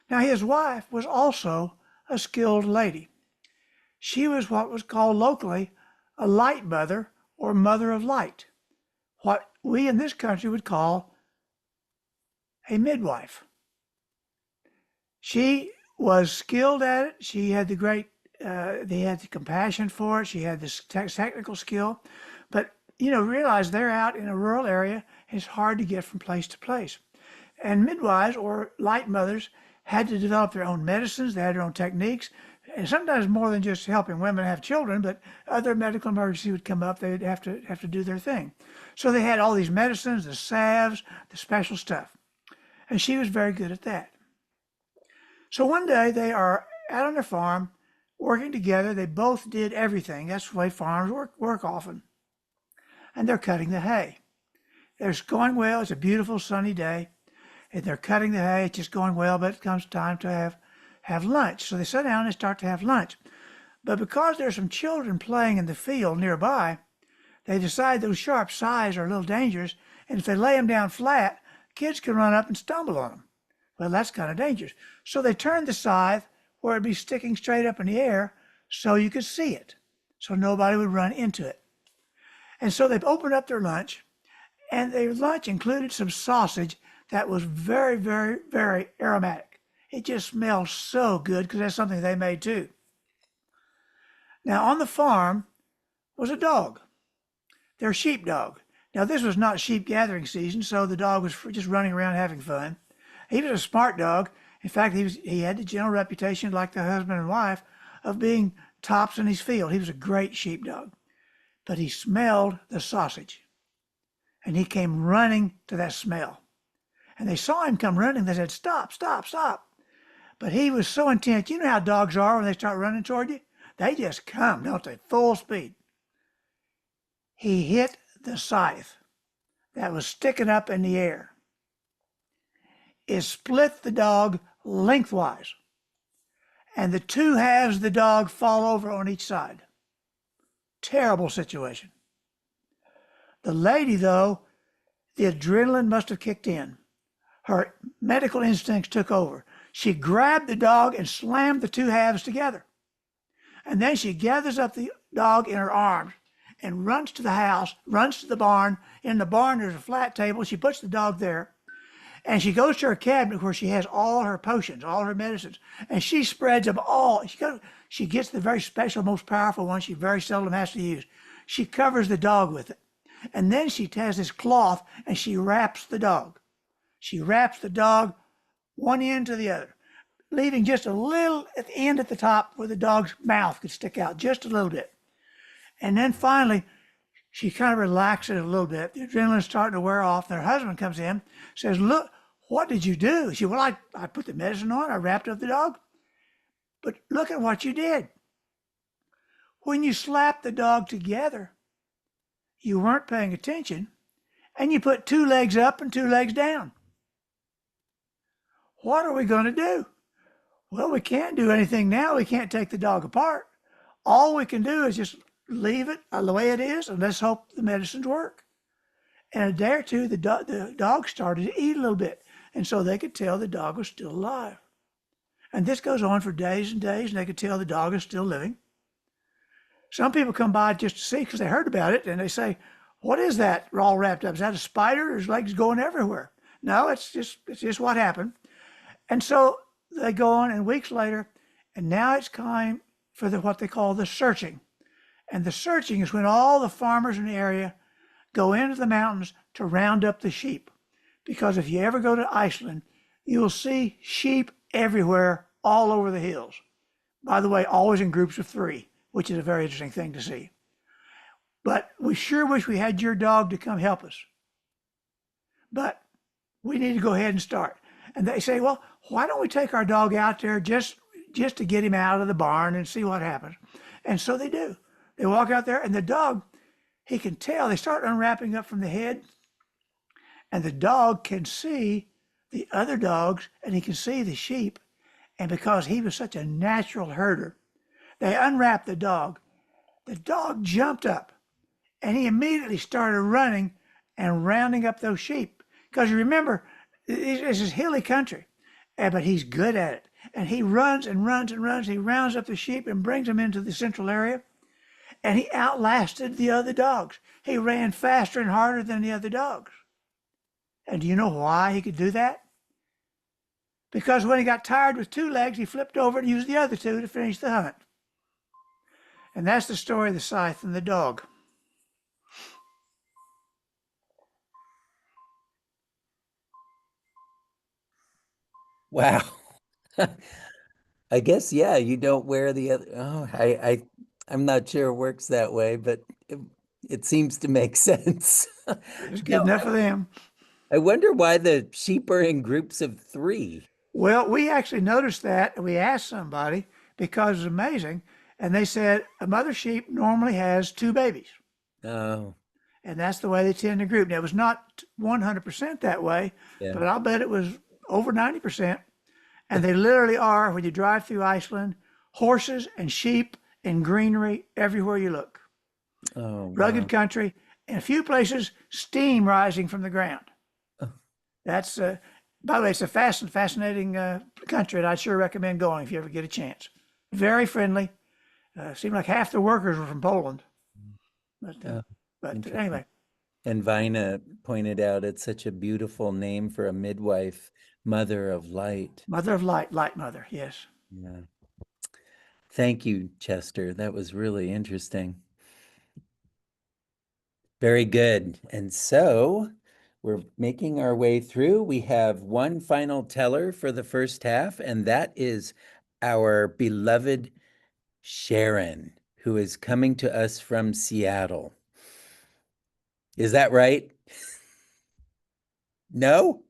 Now, his wife was also a skilled lady. She was what was called locally a light mother or mother of light, what we in this country would call a midwife. She was skilled at it. She had they had the compassion for it. She had this technical skill. But, realize they're out in a rural area. And it's hard to get from place to place. And midwives or light mothers had to develop their own medicines. They had their own techniques. And sometimes more than just helping women have children, but other medical emergencies would come up. They'd have to do their thing. So they had all these medicines, the salves, the special stuff. And she was very good at that. So one day they are out on their farm working together. They both did everything. That's the way farmers work often. And they're cutting the hay. It's going well. It's a beautiful sunny day. And they're cutting the hay. It's just going well, but it comes time to have lunch. So they sit down and they start to have lunch. But because there's some children playing in the field nearby, they decide those sharp scythes are a little dangerous. And if they lay them down flat, kids can run up and stumble on them. Well, that's kind of dangerous. So they turned the scythe where it'd be sticking straight up in the air so you could see it, so nobody would run into it. And so they opened up their lunch, and their lunch included some sausage that was very, very, very aromatic. It just smelled so good because that's something they made too. Now on the farm was a dog, their sheepdog. Now this was not sheep gathering season, so the dog was just running around having fun. He was a smart dog. In fact, he had the general reputation, like the husband and wife, of being tops in his field. He was a great sheepdog. But he smelled the sausage. And he came running to that smell. And they saw him come running. They said, "Stop, stop, stop." But he was so intent. You know how dogs are when they start running toward you? They just come, don't they? Full speed. He hit the scythe that was sticking up in the air. It split the dog lengthwise, and the two halves of the dog fall over on each side. Terrible situation. The lady, though, the adrenaline must have kicked in. Her medical instincts took over. She grabbed the dog and slammed the two halves together. And then she gathers up the dog in her arms and runs to the house, runs to the barn. In the barn, there's a flat table. She puts the dog there. And she goes to her cabinet where she has all her potions, all her medicines, and she spreads them all. She gets the very special, most powerful one she very seldom has to use. She covers the dog with it. And then she has this cloth and she wraps the dog. She wraps the dog one end to the other, leaving just a little at the end at the top where the dog's mouth could stick out, just a little bit. And then finally, she kind of relaxes it a little bit. The adrenaline's starting to wear off. And her husband comes in, says, "Look, what did you do?" She said, "Well, I put the medicine on. I wrapped up the dog. But look at what you did. When you slapped the dog together, you weren't paying attention, and you put two legs up and two legs down. What are we going to do?" "Well, we can't do anything now. We can't take the dog apart. All we can do is just leave it the way it is, and let's hope the medicines work." In a day or two, the dog started to eat a little bit, and so they could tell the dog was still alive. And this goes on for days and days, and they could tell the dog is still living. Some people come by just to see because they heard about it, and they say, "What is that all wrapped up? Is that a spider? There's legs going everywhere." "No, it's just what happened." And so they go on, and weeks later, and now it's time for what they call the searching. And the searching is when all the farmers in the area go into the mountains to round up the sheep. Because if you ever go to Iceland, you'll see sheep everywhere, all over the hills. By the way, always in groups of 3, which is a very interesting thing to see. But we sure wish we had your dog to come help us. But we need to go ahead and start. And they say, well, why don't we take our dog out there just to get him out of the barn and see what happens? And so they do. They walk out there, and the dog, he can tell. They start unwrapping up from the head, and the dog can see the other dogs, and he can see the sheep. And because he was such a natural herder, they unwrapped the dog. The dog jumped up, and he immediately started running and rounding up those sheep. Because you remember, this is hilly country, but he's good at it. And he runs and runs and runs. He rounds up the sheep and brings them into the central area. And he outlasted the other dogs. He ran faster and harder than the other dogs. And do you know why he could do that? Because when he got tired with 2 legs, he flipped over and used the other 2 to finish the hunt. And that's the story of the scythe and the dog. Wow. I guess, yeah, you don't wear the other. Oh, I'm not sure it works that way, but it seems to make sense. It's good Now, enough for them. I wonder why the sheep are in groups of 3. Well, we actually noticed that, and we asked somebody because it's amazing. And they said a mother sheep normally has 2 babies. Oh, And that's the way they tend to group. Now, it was not 100% that way, yeah. but I'll bet it was over 90%. And they literally are, when you drive through Iceland, horses and sheep and greenery everywhere you look. Oh, Rugged wow. country, in a few places, steam rising from the ground. Oh. That's, by the way, it's a fascinating country, and I'd sure recommend going if you ever get a chance. Very friendly. Seemed like half the workers were from Poland. Oh, But interesting. anyway, And Vina pointed out it's such a beautiful name for a midwife, Mother of Light. Mother of Light, Light Mother, yes. Yeah. Thank you, Chester. That was really interesting. Very good. And so we're making our way through. We have one final teller for the first half, and that is our beloved Sharon, who is coming to us from Seattle. Is that right? No?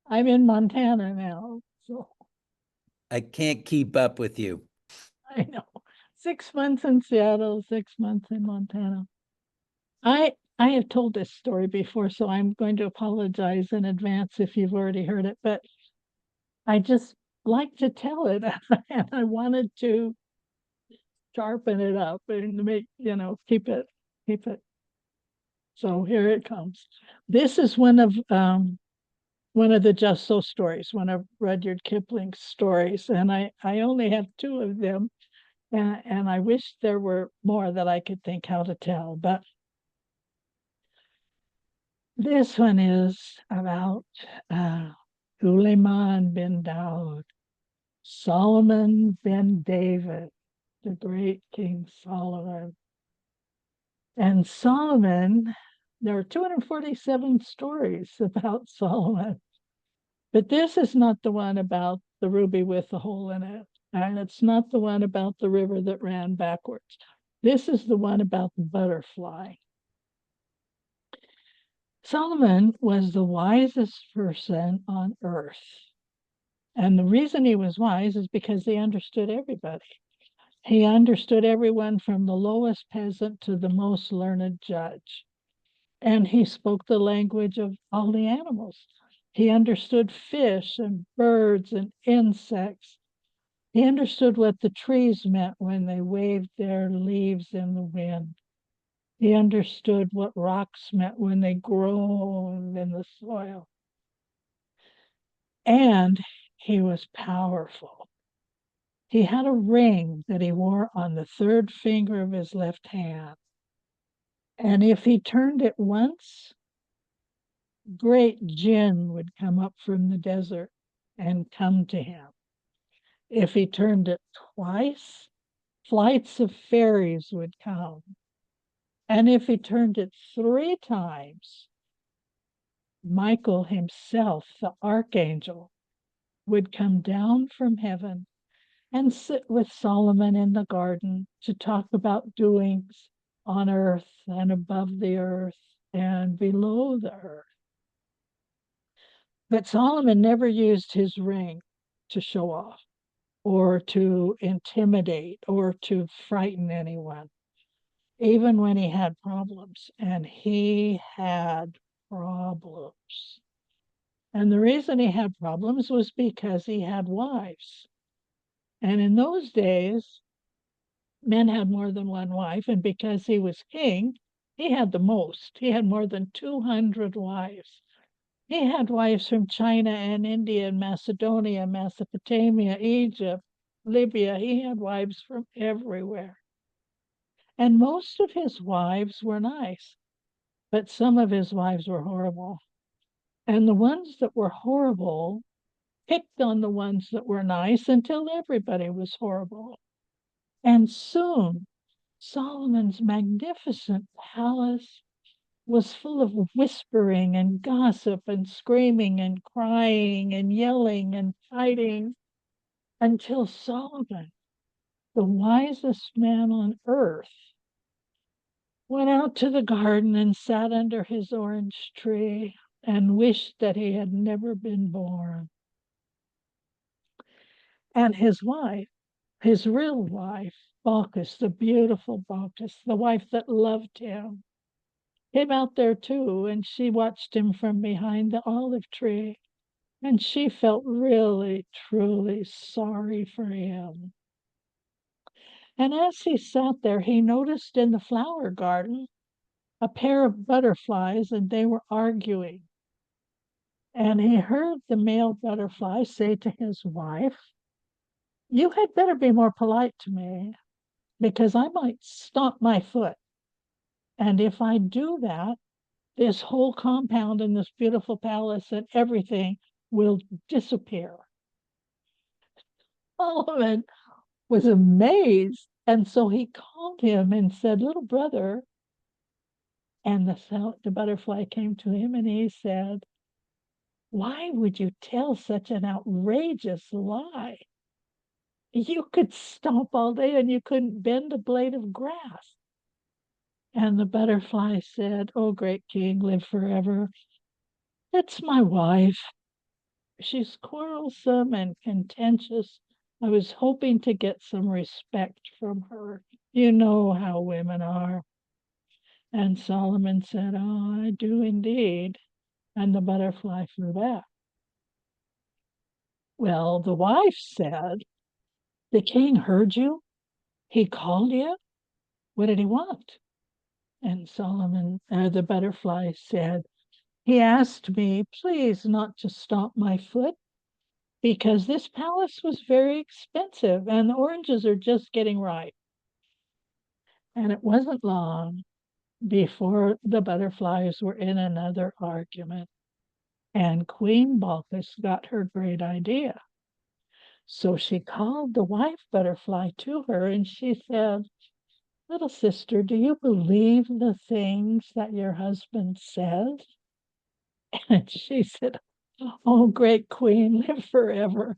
I'm in Montana now, so I can't keep up with you. I know. 6 months in Seattle, 6 months in Montana. I have told this story before, so I'm going to apologize in advance if you've already heard it, but I just like to tell it and I wanted to sharpen it up and make, keep it. So here it comes. This is one of the Just So stories, one of Rudyard Kipling's stories, and I only have 2 of them, and I wish there were more that I could think how to tell, but this one is about Suleiman bin Daud, Solomon bin David, the great King Solomon. And Solomon, there are 247 stories about Solomon. But this is not the one about the ruby with the hole in it. And it's not the one about the river that ran backwards. This is the one about the butterfly. Solomon was the wisest person on earth. And the reason he was wise is because he understood everybody. He understood everyone from the lowest peasant to the most learned judge. And he spoke the language of all the animals. He understood fish and birds and insects. He understood what the trees meant when they waved their leaves in the wind. He understood what rocks meant when they groaned in the soil. And he was powerful. He had a ring that he wore on the 3rd finger of his left hand. And if he turned it once, great jinn would come up from the desert and come to him. If he turned it twice, flights of fairies would come. And if he turned it 3 times, Michael himself, the archangel, would come down from heaven and sit with Solomon in the garden to talk about doings on earth and above the earth and below the earth. But Solomon never used his ring to show off or to intimidate or to frighten anyone, even when he had problems. And he had problems. And the reason he had problems was because he had wives. And in those days, men had more than one wife. And because he was king, he had the most. He had more than 200 wives. He had wives from China and India and Macedonia, Mesopotamia, Egypt, Libya. He had wives from everywhere. And most of his wives were nice, but some of his wives were horrible. And the ones that were horrible picked on the ones that were nice until everybody was horrible. And soon, Solomon's magnificent palace was full of whispering and gossip and screaming and crying and yelling and fighting until Solomon, the wisest man on earth, went out to the garden and sat under his orange tree and wished that he had never been born. And his wife, his real wife, Balkis, the beautiful Balkis, the wife that loved him, came out there too, and she watched him from behind the olive tree, and she felt really, truly sorry for him. And as he sat there, he noticed in the flower garden a pair of butterflies, and they were arguing. And he heard the male butterfly say to his wife, "You had better be more polite to me, because I might stomp my foot. And if I do that, this whole compound and this beautiful palace and everything will disappear." Solomon was amazed. And so he called him and said, "Little brother," and the butterfly came to him and he said, "Why would you tell such an outrageous lie? You could stomp all day and you couldn't bend a blade of grass." And the butterfly said, "Oh, great king, live forever. It's my wife. She's quarrelsome and contentious. I was hoping to get some respect from her. You know how women are." And Solomon said, "Oh, I do indeed." And the butterfly flew back. Well, the wife said, "The king heard you. He called you. What did he want?" And the butterfly said, "He asked me, please, not to stomp my foot, because this palace was very expensive and the oranges are just getting ripe." And it wasn't long before the butterflies were in another argument, and Queen Balkis got her great idea. So she called the wife butterfly to her and she said, "Little sister, do you believe the things that your husband says?" And she said, "Oh, great queen, live forever.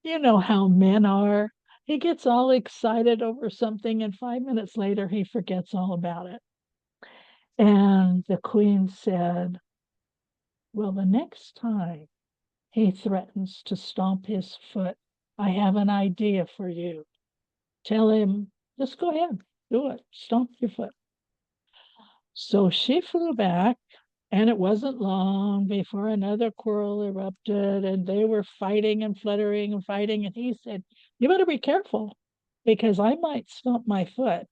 You know how men are. He gets all excited over something, and 5 minutes later, he forgets all about it." And the queen said, "Well, the next time he threatens to stomp his foot, I have an idea for you. Tell him, just go ahead, do it, stomp your foot." So she flew back, and it wasn't long before another quarrel erupted, and they were fighting and fluttering and fighting. And he said, "You better be careful, because I might stomp my foot."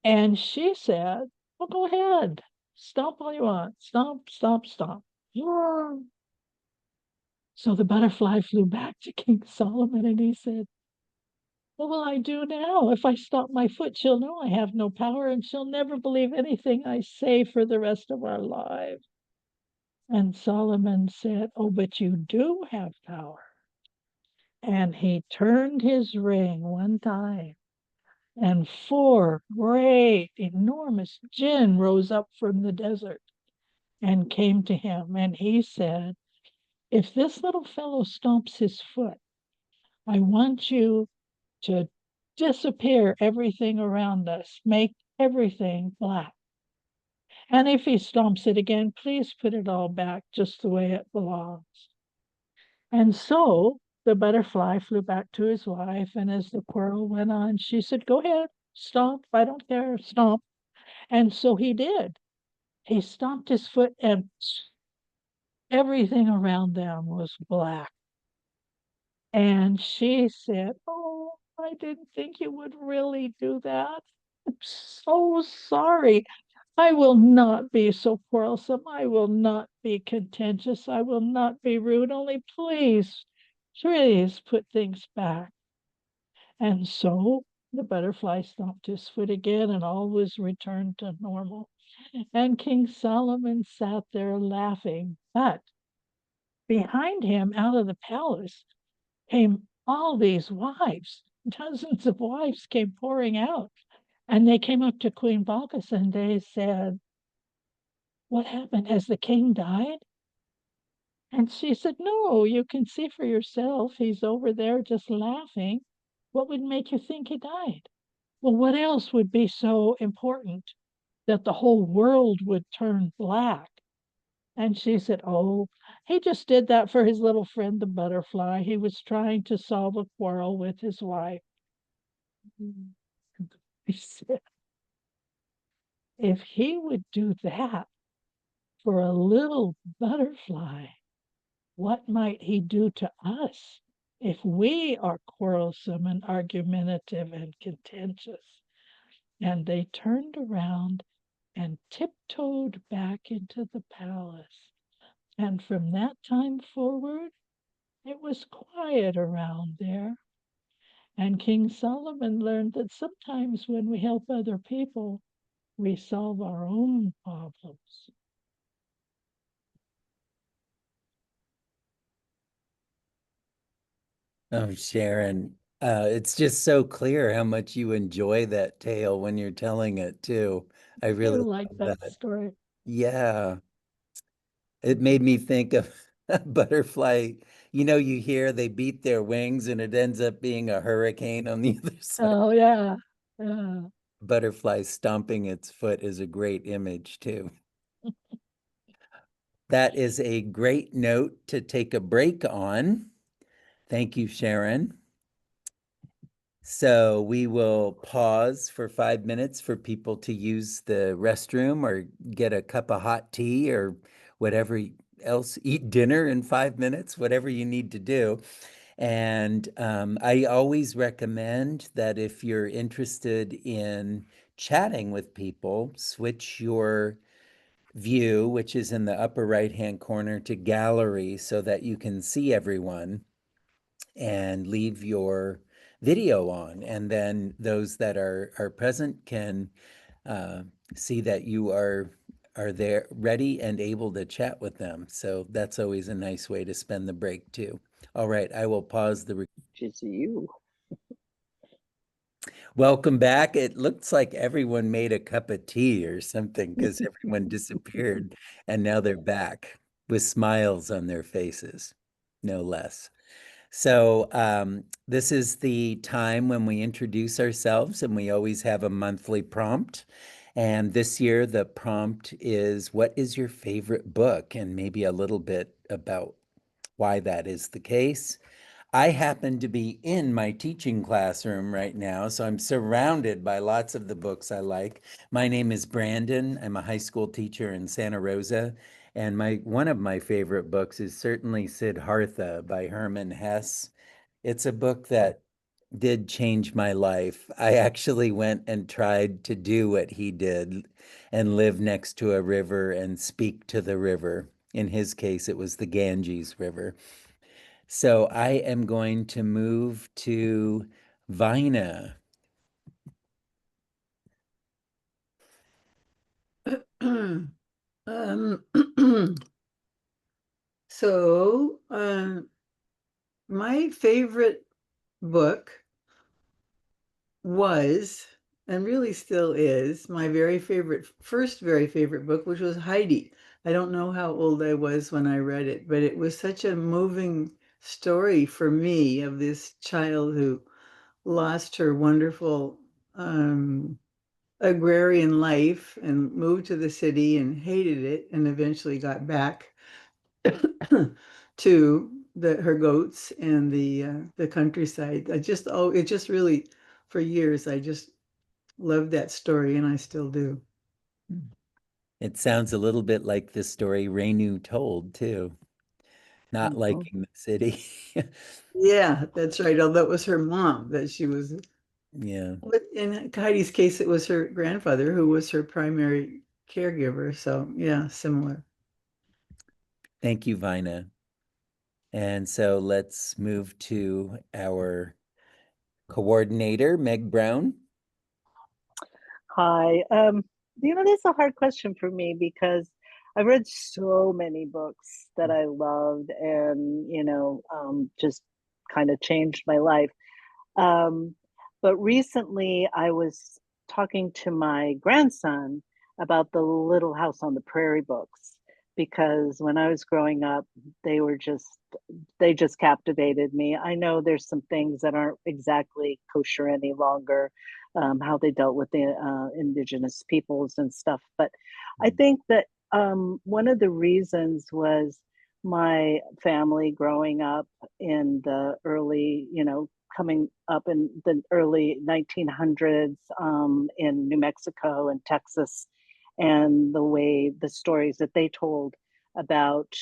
And she said, "Well, go ahead, stomp all you want, stomp, stomp, stomp." So the butterfly flew back to King Solomon, and he said, "What will I do now? If I stomp my foot, she'll know I have no power, and she'll never believe anything I say for the rest of our lives." And Solomon said, "Oh, but you do have power." And he turned his ring one time, and 4 great, enormous jinn rose up from the desert. and came to him, and he said, if this little fellow stomps his foot, I want you to disappear everything around us, make everything black. And if he stomps it again, please put it all back just the way it belongs. And so the butterfly flew back to his wife, and as the quarrel went on, she said, go ahead, stomp, I don't care, stomp. And so he did. He stomped his foot, and everything around them was black. And she said, oh, I didn't think you would really do that. I'm so sorry. I will not be so quarrelsome. I will not be contentious. I will not be rude. Only please, please put things back. And so the butterfly stomped his foot again, and all was returned to normal. And King Solomon sat there laughing. But behind him, out of the palace, came all these wives. Dozens of wives came pouring out. And they came up to Queen Balkis and they said, what happened? Has the king died? And she said, no, you can see for yourself. He's over there just laughing. What would make you think he died? Well, what else would be so important that the whole world would turn black? And she said, oh, he just did that for his little friend, the butterfly. He was trying to solve a quarrel with his wife. I said, if he would do that for a little butterfly, what might he do to us if we are quarrelsome and argumentative and contentious? And they turned around and tiptoed back into the palace. And from that time forward, it was quiet around there. And King Solomon learned that sometimes when we help other people, we solve our own problems. Oh, Sharon, it's just so clear how much you enjoy that tale when you're telling it too. I I really like love that that. story. Yeah, it made me think of a butterfly. You know, you hear they beat their wings and it ends up being a hurricane on the other side. Oh, yeah. Yeah. Butterfly stomping its foot is a great image too. That is a great note to take a break on. Thank you, Sharon. So we will pause for 5 minutes for people to use the restroom or get a cup of hot tea or whatever else, eat dinner in 5 minutes, whatever you need to do. And I always recommend that if you're interested in chatting with people, switch your view, which is in the upper right-hand corner, to gallery so that you can see everyone and leave your video on. And then those that are present can see that you are there ready and able to chat with them. So that's always a nice way to spend the break too. All right, I will pause the Just you. Welcome back. It looks like everyone made a cup of tea or something because everyone disappeared and now they're back with smiles on their faces, no less. So this is the time when we introduce ourselves, and we always have a monthly prompt. And this year the prompt is, what is your favorite book? And maybe a little bit about why that is the case. I happen to be in my teaching classroom right now, so I'm surrounded by lots of the books I like. My name is Brandon. I'm a high school teacher in Santa Rosa, and one of my favorite books is certainly Siddhartha by Hermann Hesse. It's a book that did change my life. I actually went and tried to do what he did and live next to a river and speak to the river. In his case, it was the Ganges River. So I am going to move to Vina. Um, so, my favorite book was, and really still is, my very favorite, first very favorite book, which was Heidi, I don't know how old I was when I read it, but it was such a moving story for me of this child who lost her wonderful agrarian life and moved to the city and hated it and eventually got back to her goats and the countryside. It just really for years I just loved that story and I still do. It sounds a little bit like the story Renu told too, not Mhm. liking the city. Yeah, that's right. Although it was her mom that she was, Yeah. but in Heidi's case, it was her grandfather who was her primary caregiver. So yeah, similar. Thank you, Vina. And so let's move to our coordinator, Meg Brown. Hi. This is a hard question for me because I've read so many books that I loved and, just kind of changed my life. Um, but recently I was talking to my grandson about the Little House on the Prairie books because when I was growing up, they were just they just captivated me. I know there's some things that aren't exactly kosher any longer, how they dealt with the indigenous peoples and stuff. But I think that one of the reasons was my family growing up in the early, coming up in the early 1900s in New Mexico and Texas, and the stories that they told about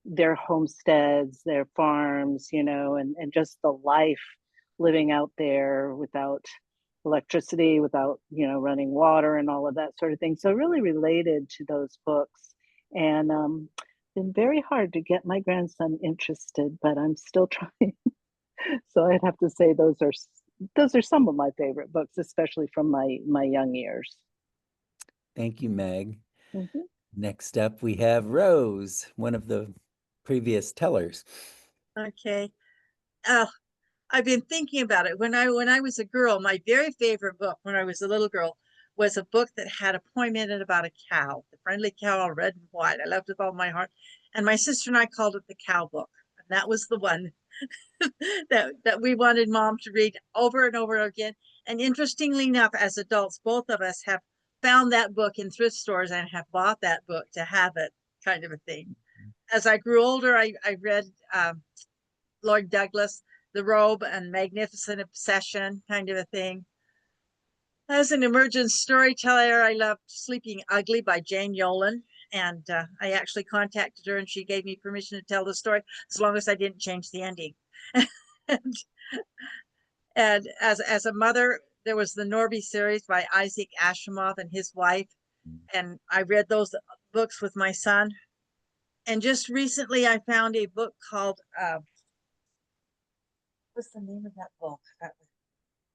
their homesteads, their farms, and just the life living out there without electricity, without, running water and all of that sort of thing. So really related to those books. And been very hard to get my grandson interested, but I'm still trying. So I'd have to say those are some of my favorite books, especially from my young years. Thank you, Meg. Mhm. Next up, we have Rose, one of the previous tellers. Okay. Oh, I've been thinking about it. When I was a girl, my very favorite book when I was a little girl was a book that had a poem in it about a cow, the friendly cow, all red and white. I loved it with all my heart. And my sister and I called it the cow book. And that was the one that we wanted mom to read over and over again. And interestingly enough, as adults, both of us have found that book in thrift stores and have bought that book to have it, kind of a thing. As I grew older, I read Lord Douglas, The Robe and Magnificent Obsession, kind of a thing. As an emergent storyteller, I loved Sleeping Ugly by Jane Yolen. And I actually contacted her and she gave me permission to tell the story as long as I didn't change the ending. and, and as a mother, there was the Norby series by Isaac Asimov and his wife. And I read those books with my son. And just recently, I found a book called, what's the name of that book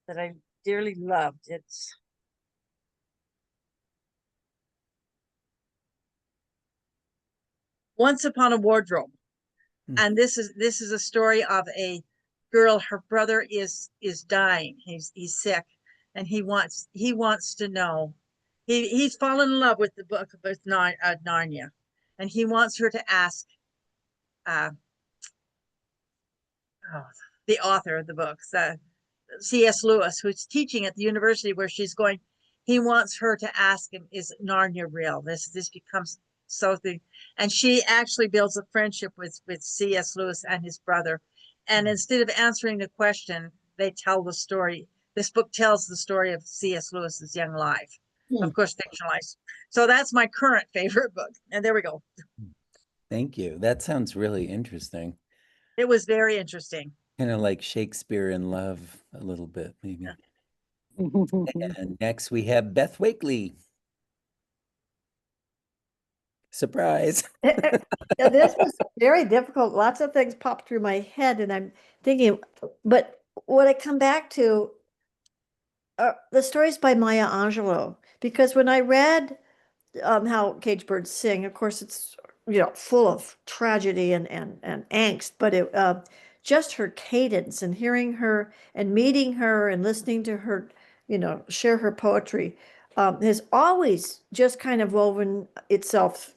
that I dearly loved? It's Once Upon a Wardrobe. And this is a story of a girl. Her brother is dying. He's sick, and he wants to know. He's fallen in love with the book of Narnia, and he wants her to ask uh, oh, the author of the books, C.S. Lewis, who's teaching at the university where she's going. He wants her to ask him, "Is Narnia real?" This becomes so thing, and she actually builds a friendship with C.S. Lewis and his brother. And instead of answering the question, they tell the story. This book tells the story of C.S. Lewis's young life, of course, fictionalized. So that's my current favorite book. And there we go. Thank you. That sounds really interesting. It was very interesting. Kind of like Shakespeare in Love a little bit, maybe. And next we have Beth Wakely. Surprise. Yeah, this was very difficult. Lots of things popped through my head, and I'm thinking, but what I come back to the stories by Maya Angelou, because when I read how cage birds sing, of course, it's full of tragedy and angst, but it just her cadence and hearing her and meeting her and listening to her, share her poetry has always just kind of woven itself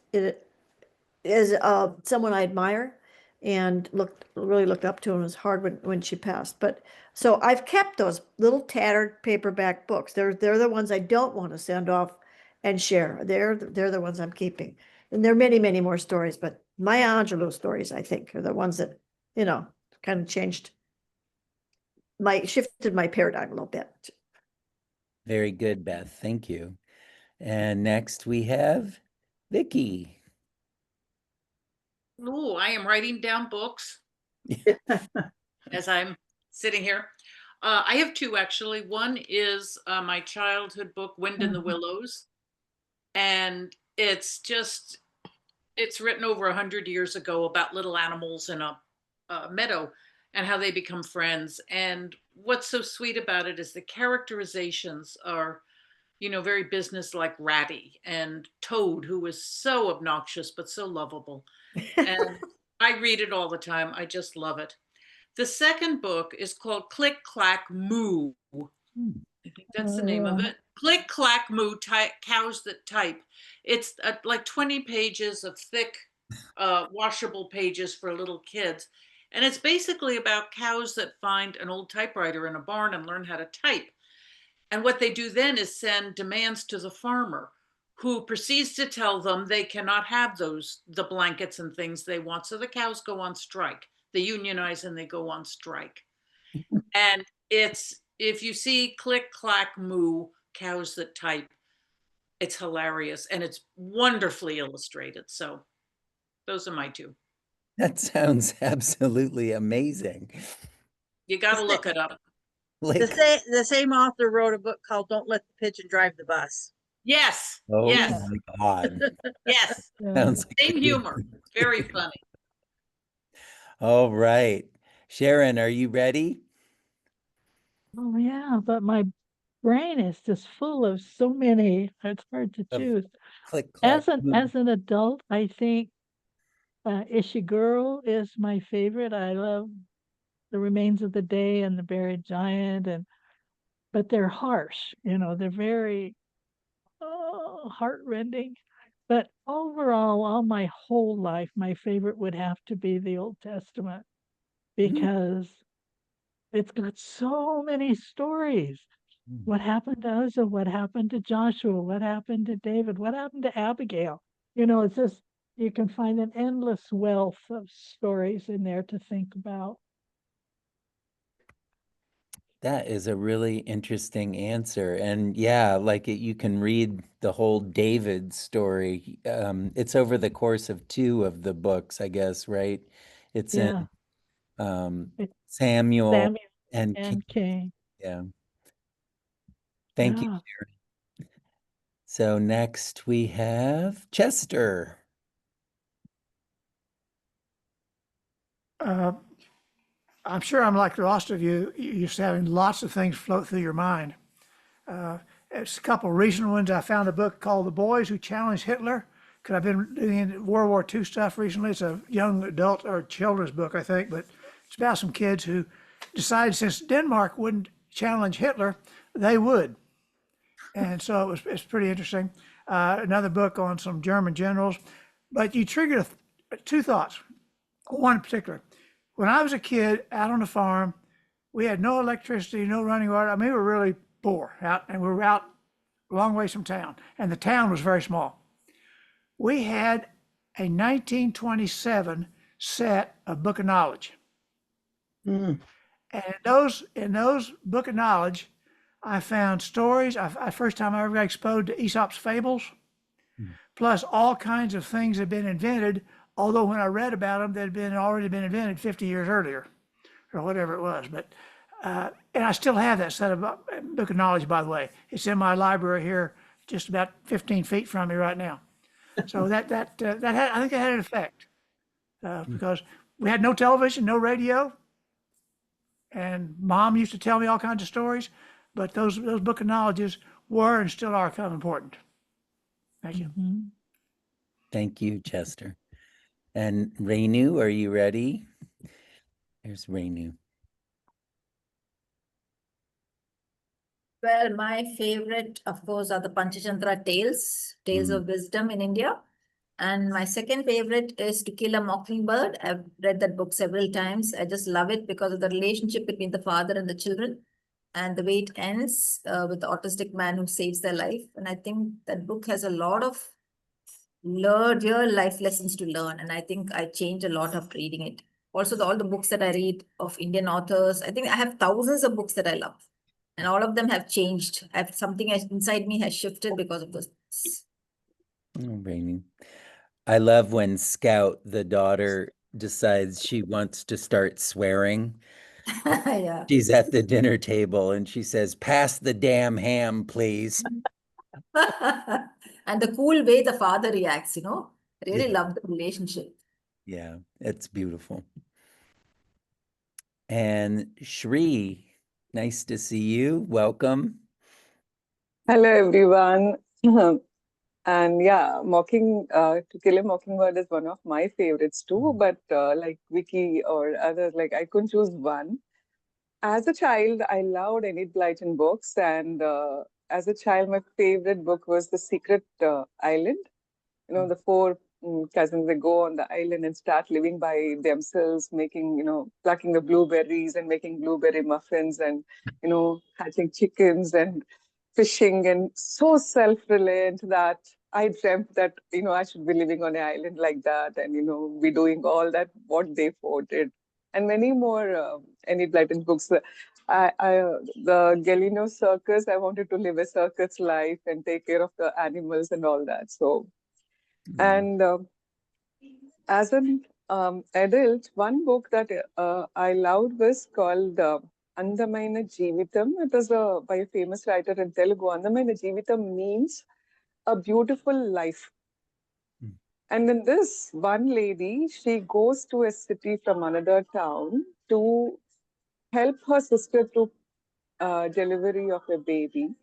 is someone I admire and really looked up to, and it was hard when she passed. But so I've kept those little tattered paperback books. They're the ones I don't want to send off and share. They're the ones I'm keeping. And there are many, many more stories, but Maya Angelou stories, I think, are the ones that, kind of shifted my paradigm a little bit. Very good, Beth. Thank you. And next we have Vicky. Oh, I am writing down books as I'm sitting here. I have two actually. One is my childhood book, Wind in the Willows. And it's written over 100 years ago about little animals in a meadow and how they become friends. And what's so sweet about it is the characterizations are, very business-like Ratty and Toad, who is so obnoxious but so lovable. And I read it all the time. I just love it. The second book is called Click Clack Moo. I think that's the name of it. Click Clack Moo, Cows That Type. It's like 20 pages of thick, washable pages for little kids. And it's basically about cows that find an old typewriter in a barn and learn how to type. And what they do then is send demands to the farmer, who proceeds to tell them they cannot have the blankets and things they want. So the cows go on strike. They unionize and they go on strike. And if you see Click Clack Moo, Cows That Type, it's hilarious and it's wonderfully illustrated. So those are my two. That sounds absolutely amazing. You got to look it up. Like, The same author wrote a book called Don't Let the Pigeon Drive the Bus. Yes. oh Yes. my God. Yes. Sounds like Same humor. Very funny. all right. Sharon, are you ready? Oh yeah, but my brain is just full of so many. It's hard to Of choose. Click Clack Moo. As an adult, I think Ishiguro is my favorite. I love The Remains of the Day and The Buried Giant, but they're harsh. They're very heartrending. But overall, all my whole life, my favorite would have to be the Old Testament because it's got so many stories. What happened to Uzzah? What happened to Joshua? What happened to David? What happened to Abigail? It's just, you can find an endless wealth of stories in there to think about. That is a really interesting answer. And yeah, like you can read the whole David story. It's over the course of two of the books, I guess, right? It's Yeah. in It's Samuel Samuel and King. and King. Yeah. Thank you, Yeah. Sharon. So next we have Chester. I'm sure I'm like the rest of you, you're used to having lots of things float through your mind. It's a couple of recent ones. I found a book called The Boys Who Challenged Hitler, because I've been doing World War II stuff recently. It's a young adult or children's book, I think, but it's about some kids who decided since Denmark wouldn't challenge Hitler, they would. And so it's pretty interesting. Another book on some German generals. But you triggered two thoughts. One in particular. When I was a kid out on the farm, we had no electricity, no running water. I mean, we were really poor out, and we were out a long ways from town, and the town was very small. We had a 1927 set of Book of Knowledge. Mm. And in those Book of Knowledge, I found stories. First time I ever got exposed to Aesop's fables, plus all kinds of things that had been invented. Although when I read about them, they'd already been invented 50 years earlier, or whatever it was. But and I still have that set of Book of Knowledge, by the way. It's in my library here, just about 15 feet from me right now. So that had, I think it had an effect because we had no television, no radio, and Mom used to tell me all kinds of stories. But those Book of Knowledges were and still are kind of important. Thank you. Mhm. Thank you, Chester. And Renu, are you ready? There's Renu. Well, my favorite, of course, are the Panchachantra tales, tales of wisdom in India. And my second favorite is To Kill a Mockingbird. I've read that book several times. I just love it because of the relationship between the father and the children and the way it ends with the autistic man who saves their life. And I think that book has a lot of real life lessons to learn. And I think I changed a lot after reading it. Also, all the books that I read of Indian authors, I think I have thousands of books that I love. And all of them have changed. Something inside me has shifted because of those books. Oh, Rainy. I love when Scout, the daughter, decides she wants to start swearing. Yeah. She's at the dinner table and she says, "Pass the damn ham, please." And the cool way the father reacts, I really Yeah. love the relationship. Yeah, it's beautiful. And Shri, nice to see you. Welcome. Hello, everyone. And yeah, To Kill a Mockingbird is one of my favorites too. But like Vicky or others, like I couldn't choose one. As a child, I loved Enid Blyton books, and as a child, my favorite book was The Secret Island. The four cousins, they go on the island and start living by themselves, making, plucking the blueberries and making blueberry muffins and, hatching chickens and fishing, and so self-reliant that I dreamt that, I should be living on an island like that and, be doing all that, what they four did. And many more Enid Blyton books. The Galino circus, I wanted to live a circus life and take care of the animals and all that. So, and as an adult, one book that I loved was called Andamaina Jeevitam. It was by a famous writer in Telugu. Andamaina Jeevitam means a beautiful life. And in this, one lady, she goes to a city from another town to help her sister to delivery of a baby.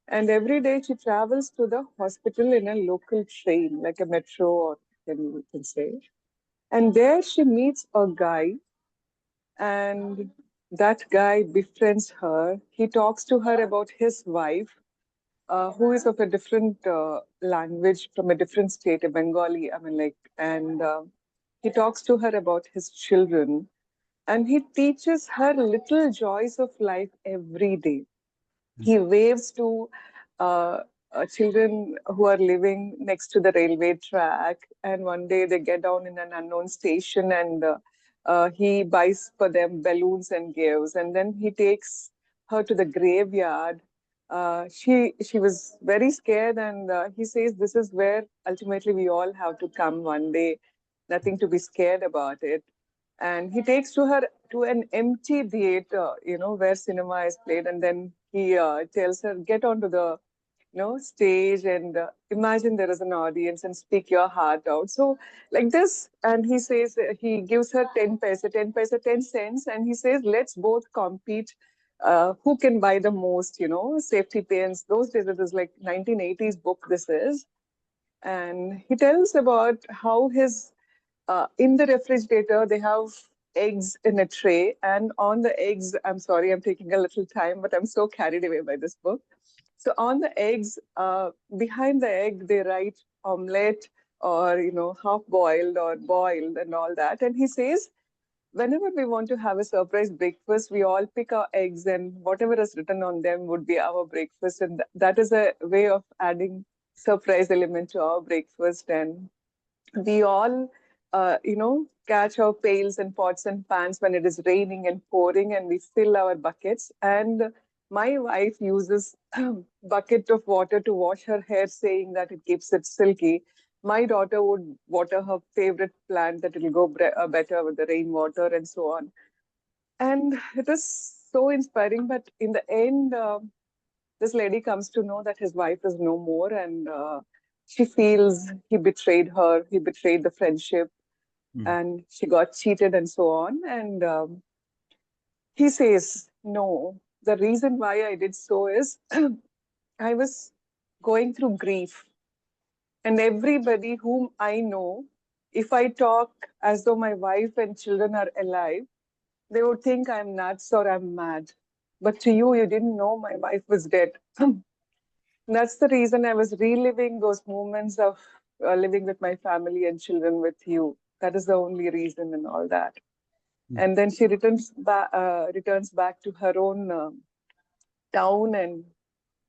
And every day she travels to the hospital in a local train, like a metro, or you can say. And there she meets a guy, and that guy befriends her. He talks to her about his wife, who is of a different language from a different state, a Bengali. I mean, like, and he talks to her about his children, and he teaches her little joys of life every day. He waves to uh, children who are living next to the railway track, and one day they get down in an unknown station, and he buys for them balloons and gives, and then he takes her to the graveyard. She was very scared, and he says this is where ultimately we all have to come one day. Nothing to be scared about it. And he takes to her to an empty theater, where cinema is played, and then he tells her, get onto the stage and imagine there is an audience and speak your heart out. So like this, and he says, he gives her 10 paisa, 10 paisa, 10 cents, and he says, let's both compete. Who can buy the most, safety pins. Those days, it was like 1980s book this is. And he tells about how his in the refrigerator, they have eggs in a tray. And on the eggs, I'm sorry, I'm taking a little time, but I'm so carried away by this book. So on the eggs, behind the egg, they write omelette or, half boiled or boiled and all that. And he says, whenever we want to have a surprise breakfast, we all pick our eggs and whatever is written on them would be our breakfast. And that is a way of adding surprise element to our breakfast. And we all, catch our pails and pots and pans when it is raining and pouring, and we fill our buckets. And my wife uses bucket of water to wash her hair, saying that it keeps it silky. My daughter would water her favorite plant that it'll go better with the rainwater and so on. And it is so inspiring. But in the end, this lady comes to know that his wife is no more, and she feels he betrayed her, he betrayed the friendship, and she got cheated and so on. And he says, no, the reason why I did so is I was going through grief. And everybody whom I know, if I talk as though my wife and children are alive, they would think I'm nuts or I'm mad. But to you, you didn't know my wife was dead. That's the reason I was reliving those moments of living with my family and children with you. That is the only reason and all that. And then she returns back to her own town,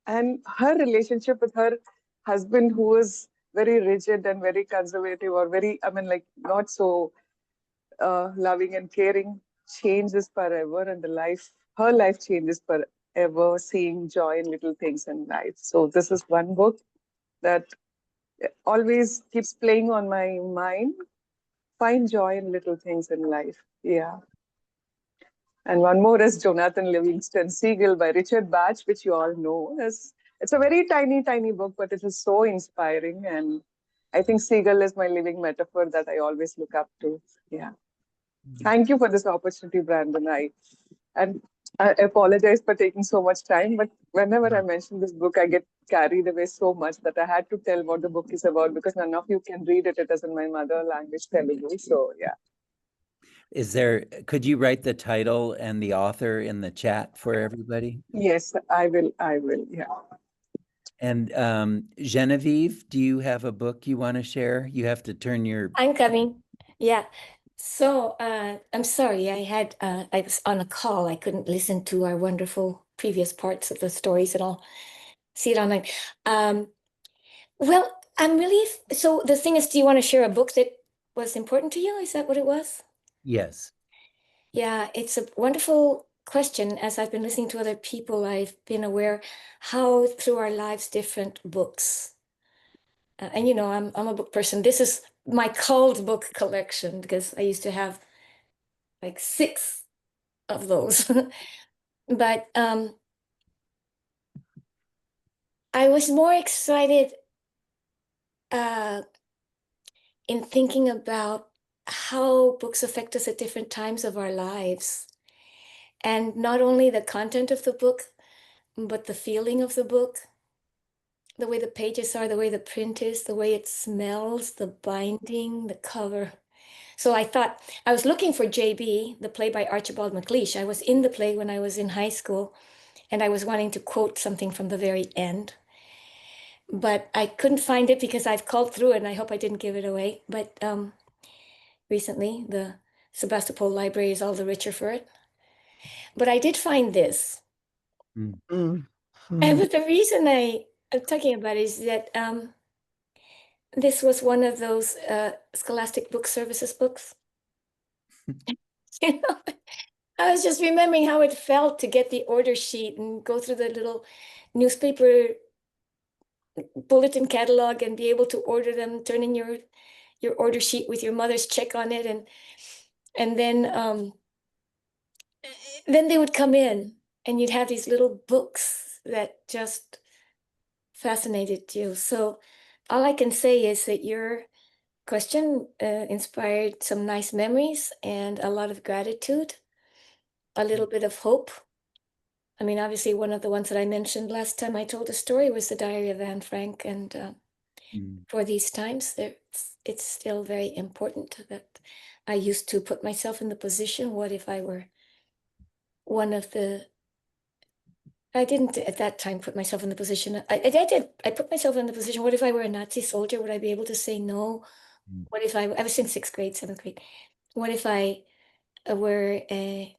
and her relationship with her husband, who was very rigid and very conservative, or very, I mean, like not so loving and caring, changes forever, and her life changes forever, seeing joy in little things in life. So this is one book that always keeps playing on my mind. Find joy in little things in life. Yeah. And one more is Jonathan Livingston Seagull by Richard Bach, which you all know. It's a very tiny, tiny book, but it is so inspiring. And I think Seagull is my living metaphor that I always look up to. Yeah. Thank you for this opportunity, Brandon. And I apologize for taking so much time, but whenever I mention this book, I get carried away so much that I had to tell what the book is about, because none of you can read it. It is in my mother language, Telugu. So yeah. Could you write the title and the author in the chat for everybody? Yes, I will. Yeah. And Genevieve, do you have a book you want to share? You have to turn your... I'm coming. Yeah. So I'm sorry, I was on a call. I couldn't listen to our wonderful previous parts of the stories and all. See it online. Well, I'm really, so the thing is, do you want to share a book that was important to you? Is that what it was? Yes. Yeah, it's a wonderful question. As I've been listening to other people, I've been aware how through our lives different books. And I'm a book person. This is my culled book collection because I used to have like 6 of those. But I was more excited in thinking about how books affect us at different times of our lives. And not only the content of the book, but the feeling of the book, the way the pages are, the way the print is, the way it smells, the binding, the cover. So I thought, I was looking for JB, the play by Archibald MacLeish. I was in the play when I was in high school, and I was wanting to quote something from the very end. But I couldn't find it because I've called through it, and I hope I didn't give it away. But recently, the Sebastopol Library is all the richer for it. But I did find this. And but the reason I'm talking about is that this was one of those Scholastic Book Services books. You know, I was just remembering how it felt to get the order sheet and go through the little newspaper bulletin catalog and be able to order them, turn in your order sheet with your mother's check on it, and then they would come in and you'd have these little books that just fascinated you. So all I can say is that your question inspired some nice memories and a lot of gratitude, a little bit of hope. I mean, obviously, one of the ones that I mentioned last time I told a story was the Diary of Anne Frank. And for these times, it's still very important that I used to put myself in the position, what if I were one of the, I didn't at that time put myself in the position, I did, I put myself in the position, what if I were a Nazi soldier? Would I be able to say no? What if I was in 6th grade, 7th grade. What if I were a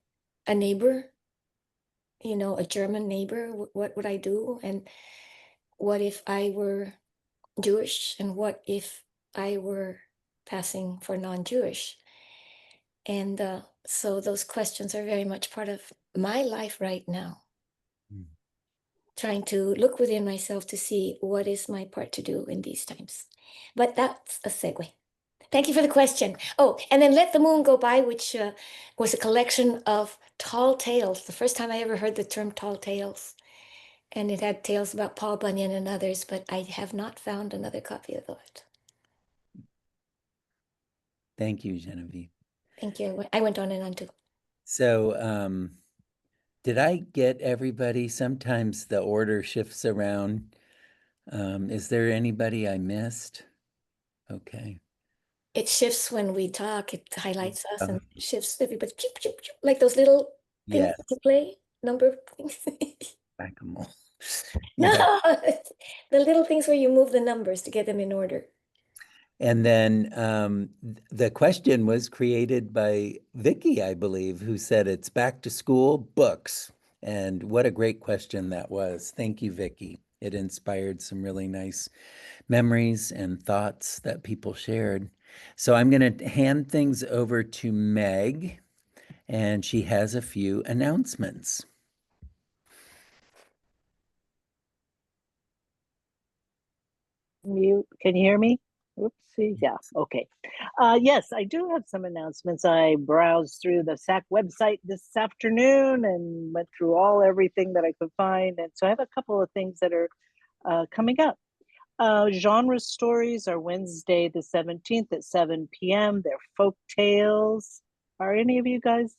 neighbor, a German neighbor? What would I do? And what if I were Jewish? And what if I were passing for non-Jewish? And so those questions are very much part of my life right now. Trying to look within myself to see what is my part to do in these times. But that's a segue. Thank you for the question. Oh, and then Let the Moon Go By, which was a collection of tall tales. The first time I ever heard the term tall tales. And it had tales about Paul Bunyan and others, but I have not found another copy of it. Thank you, Genevieve. Thank you. I went on and on too. So, did I get everybody? Sometimes the order shifts around. Is there anybody I missed? Okay. It shifts when we talk. It highlights us and shifts everybody. Like those little things to play, number things. Whack-a-mole. No, the little things where you move the numbers to get them in order. And then the question was created by Vicky, I believe, who said it's back to school books. And what a great question that was. Thank you, Vicky. It inspired some really nice memories and thoughts that people shared. So I'm going to hand things over to Meg, and she has a few announcements. Can you hear me? Oopsie. Yeah. Okay. Yes, I do have some announcements. I browsed through the SAC website this afternoon and went through everything that I could find. And so I have a couple of things that are coming up. Genre stories are Wednesday the 17th at 7 p.m. They're folk tales. Are any of you guys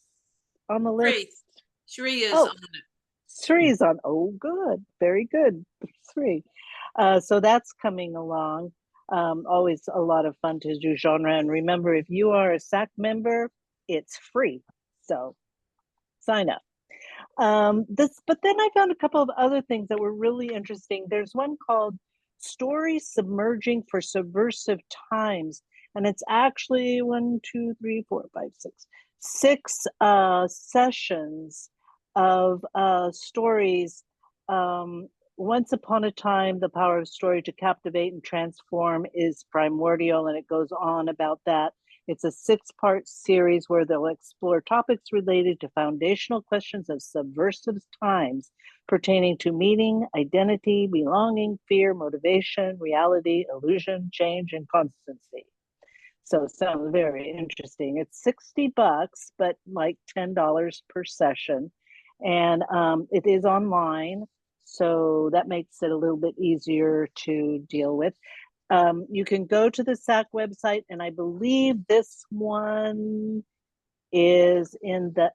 on the list? Sri is Oh, on it. Sri's on. Oh, good. Very good. Sri. So that's coming along. Always a lot of fun to do genre. And remember, if you are a SAC member, it's free. So sign up. But then I found a couple of other things that were really interesting. There's one called Stories Submerging for Subversive Times. And it's actually 6 sessions of stories. Once upon a time, the power of story to captivate and transform is primordial, and it goes on about that. It's a 6-part series where they'll explore topics related to foundational questions of subversive times pertaining to meaning, identity, belonging, fear, motivation, reality, illusion, change, and constancy. So it sounds very interesting. It's $60, but like $10 per session. And it is online, so that makes it a little bit easier to deal with. You can go to the SAC website, and I believe this one is in the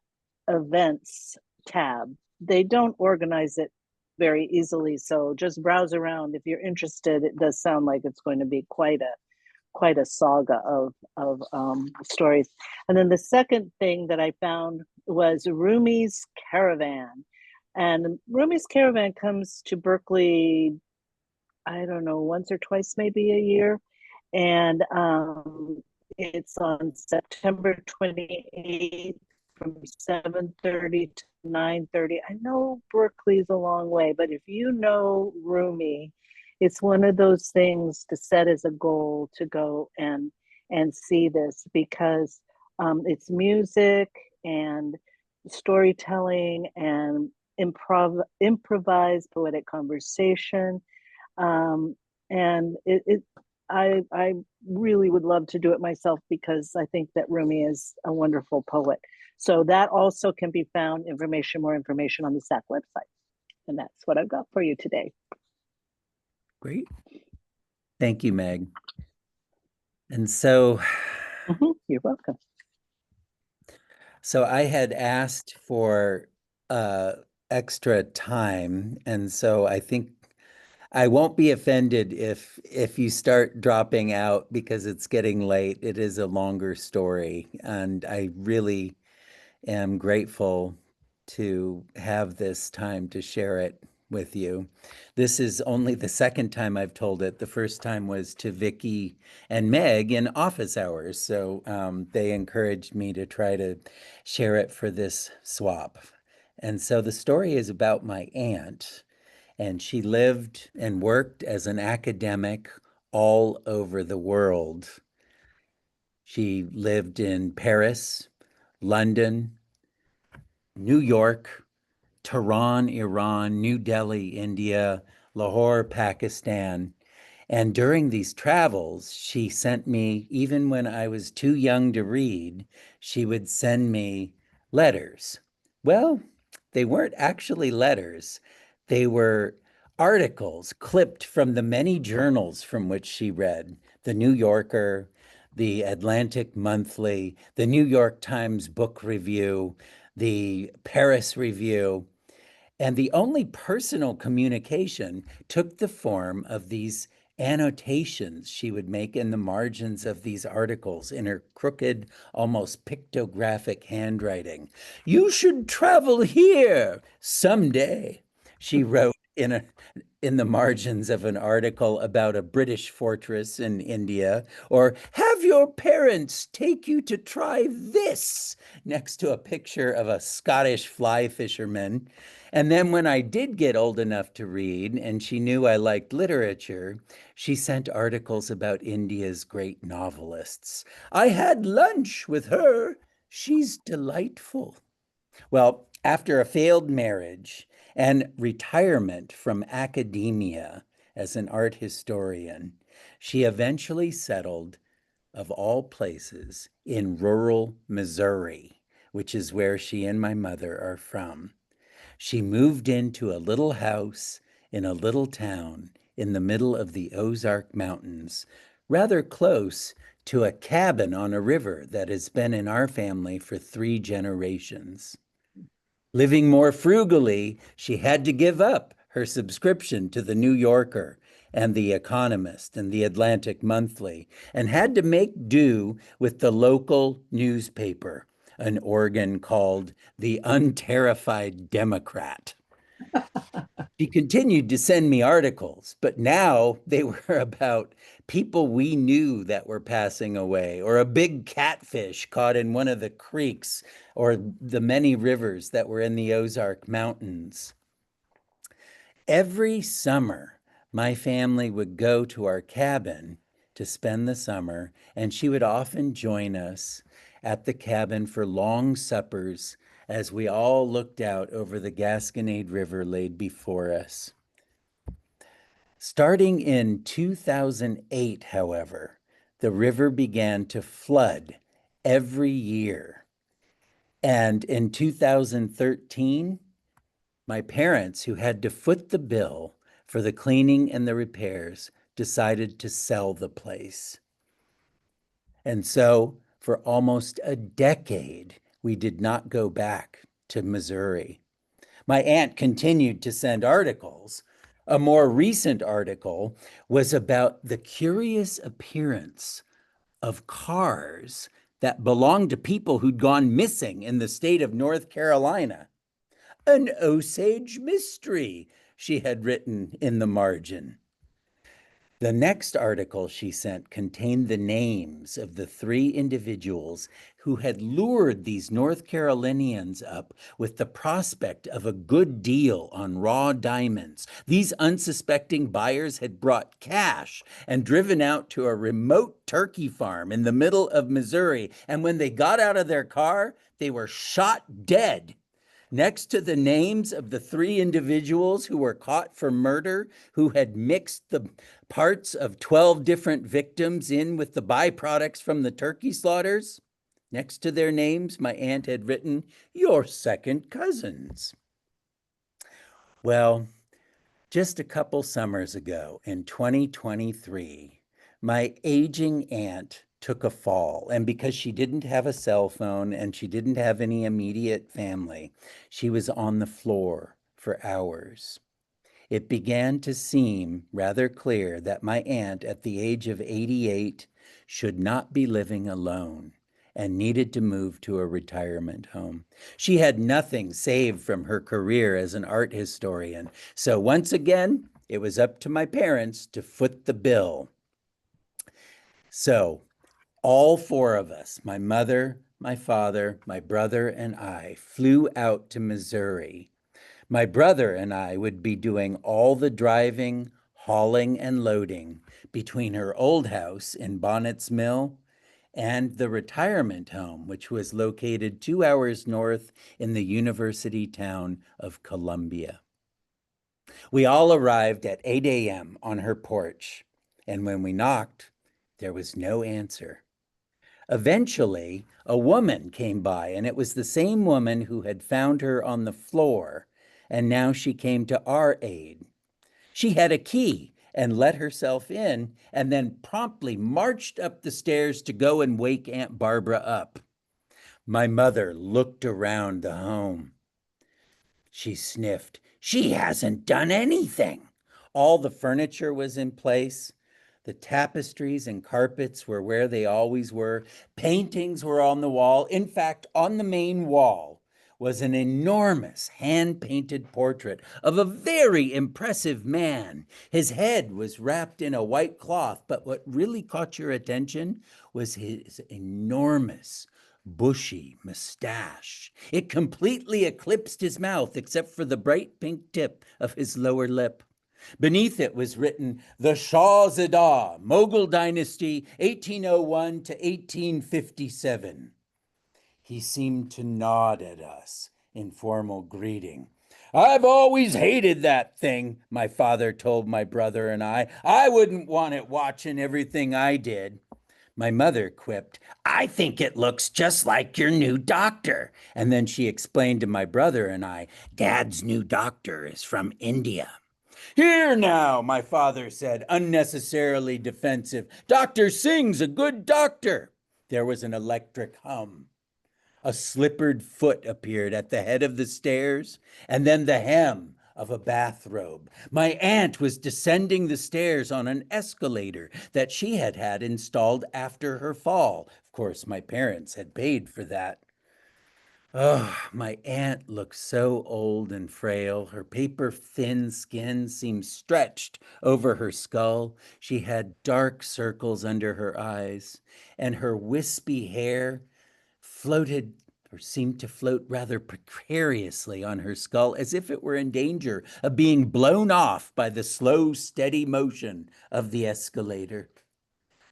events tab. They don't organize it very easily, so just browse around. If you're interested, it does sound like it's going to be quite a saga of stories. And then the second thing that I found was Rumi's Caravan. And Rumi's Caravan comes to Berkeley, I don't know, once or twice maybe a year. And it's on September 28th from 7:30 to 9:30. I know Berkeley's a long way, but if you know Rumi, it's one of those things to set as a goal to go and see this, because it's music and storytelling and improvised poetic conversation. And I really would love to do it myself, because I think that Rumi is a wonderful poet. So that also can be found more information on the SAC website. And that's what I've got for you today. Great. Thank you, Meg. And so, you're welcome. So I had asked for extra time, and so I think I won't be offended if you start dropping out because it's getting late. It is a longer story, and I really am grateful to have this time to share it with you. This is only the second time I've told it. The first time was to Vicky and Meg in office hours. So they encouraged me to try to share it for this swap. And so the story is about my aunt, and she lived and worked as an academic all over the world. She lived in Paris, London, New York, Tehran, Iran, New Delhi, India, Lahore, Pakistan. And during these travels, she sent me, even when I was too young to read, she would send me letters. Well, they weren't actually letters. They were articles clipped from the many journals from which she read: the New Yorker, the Atlantic Monthly, the New York Times Book Review, the Paris Review. And the only personal communication took the form of these annotations she would make in the margins of these articles in her crooked, almost pictographic handwriting. "You should travel here someday," she wrote in the margins of an article about a British fortress in India, or have your parents take you to try this next to a picture of a Scottish fly fisherman. And then when I did get old enough to read and she knew I liked literature, she sent articles about India's great novelists. I had lunch with her. She's delightful. Well, after a failed marriage and retirement from academia as an art historian, she eventually settled, of all places, in rural Missouri, which is where she and my mother are from. She moved into a little house in a little town in the middle of the Ozark Mountains, rather close to a cabin on a river that has been in our family for 3 generations. Living more frugally, she had to give up her subscription to the New Yorker and the Economist and the Atlantic Monthly, and had to make do with the local newspaper, an organ called the Unterrified Democrat. She continued to send me articles, but now they were about people we knew that were passing away, or a big catfish caught in one of the creeks, or the many rivers that were in the Ozark Mountains. Every summer, my family would go to our cabin to spend the summer, and she would often join us at the cabin for long suppers as we all looked out over the Gasconade River laid before us. Starting in 2008, however, the river began to flood every year. And in 2013, my parents, who had to foot the bill for the cleaning and the repairs, decided to sell the place. And so for almost a decade, we did not go back to Missouri. My aunt continued to send articles. A more recent article was about the curious appearance of cars that belonged to people who'd gone missing in the state of North Carolina. An Osage mystery, she had written in the margin. The next article she sent contained the names of the 3 individuals who had lured these North Carolinians up with the prospect of a good deal on raw diamonds. These unsuspecting buyers had brought cash and driven out to a remote turkey farm in the middle of Missouri, and when they got out of their car, they were shot dead. Next to the names of the 3 individuals who were caught for murder, who had mixed the parts of 12 different victims in with the byproducts from the turkey slaughters, next to their names, my aunt had written, "Your second cousins." Well, just a couple summers ago in 2023, my aging aunt took a fall, and because she didn't have a cell phone and she didn't have any immediate family, she was on the floor for hours. It began to seem rather clear that my aunt, at the age of 88, should not be living alone and needed to move to a retirement home. She had nothing saved from her career as an art historian, so once again, it was up to my parents to foot the bill. So all 4 of us, my mother, my father, my brother, and I, flew out to Missouri. My brother and I would be doing all the driving, hauling, and loading between her old house in Bonnet's Mill and the retirement home, which was located 2 hours north in the university town of Columbia. We all arrived at 8 a.m. on her porch, and when we knocked, there was no answer. Eventually, a woman came by, and it was the same woman who had found her on the floor, and now she came to our aid. She had a key and let herself in, and then promptly marched up the stairs to go and wake Aunt Barbara up. My mother looked around the home. She sniffed. She hasn't done anything. All the furniture was in place. The tapestries and carpets were where they always were. Paintings were on the wall. In fact, on the main wall was an enormous hand-painted portrait of a very impressive man. His head was wrapped in a white cloth, but what really caught your attention was his enormous bushy mustache. It completely eclipsed his mouth except for the bright pink tip of his lower lip. Beneath it was written, "The Shah Zada, Mughal Dynasty, 1801 to 1857. He seemed to nod at us in formal greeting. "I've always hated that thing," my father told my brother and I. "I wouldn't want it watching everything I did." My mother quipped, "I think it looks just like your new doctor." And then she explained to my brother and I, "Dad's new doctor is from India." "Here now," my father said, unnecessarily defensive. "Dr. Singh's a good doctor." There was an electric hum. A slippered foot appeared at the head of the stairs, and then the hem of a bathrobe. My aunt was descending the stairs on an escalator that she had had installed after her fall. Of course, my parents had paid for that. Oh, my aunt looked so old and frail. Her paper-thin skin seemed stretched over her skull. She had dark circles under her eyes, and her wispy hair floated or seemed to float rather precariously on her skull, as if it were in danger of being blown off by the slow, steady motion of the escalator.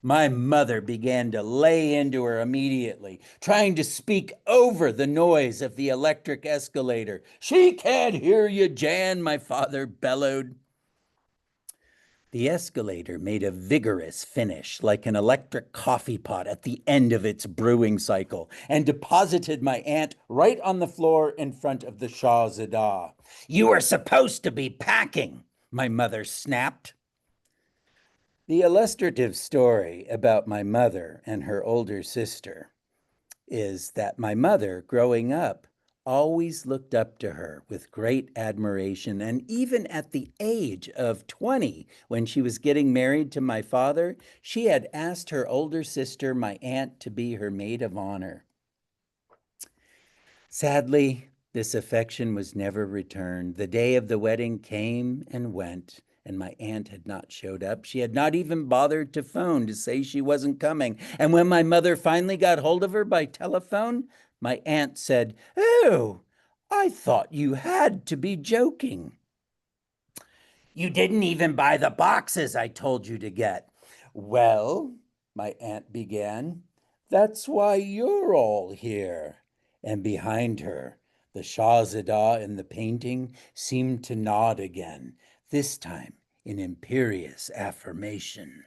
My mother began to lay into her immediately, trying to speak over the noise of the electric escalator. "She can't hear you, Jan," my father bellowed. The escalator made a vigorous finish, like an electric coffee pot at the end of its brewing cycle, and deposited my aunt right on the floor in front of the Shah Zada. "You were supposed to be packing," my mother snapped. The illustrative story about my mother and her older sister is that my mother, growing up, always looked up to her with great admiration. And even at the age of 20, when she was getting married to my father, she had asked her older sister, my aunt, to be her maid of honor. Sadly, this affection was never returned. The day of the wedding came and went, and my aunt had not showed up. She had not even bothered to phone to say she wasn't coming. And when my mother finally got hold of her by telephone, my aunt said, "Oh, I thought you had to be joking." "You didn't even buy the boxes I told you to get." "Well," my aunt began, "that's why you're all here." And behind her, the Shahzadah in the painting seemed to nod again, this time in imperious affirmation.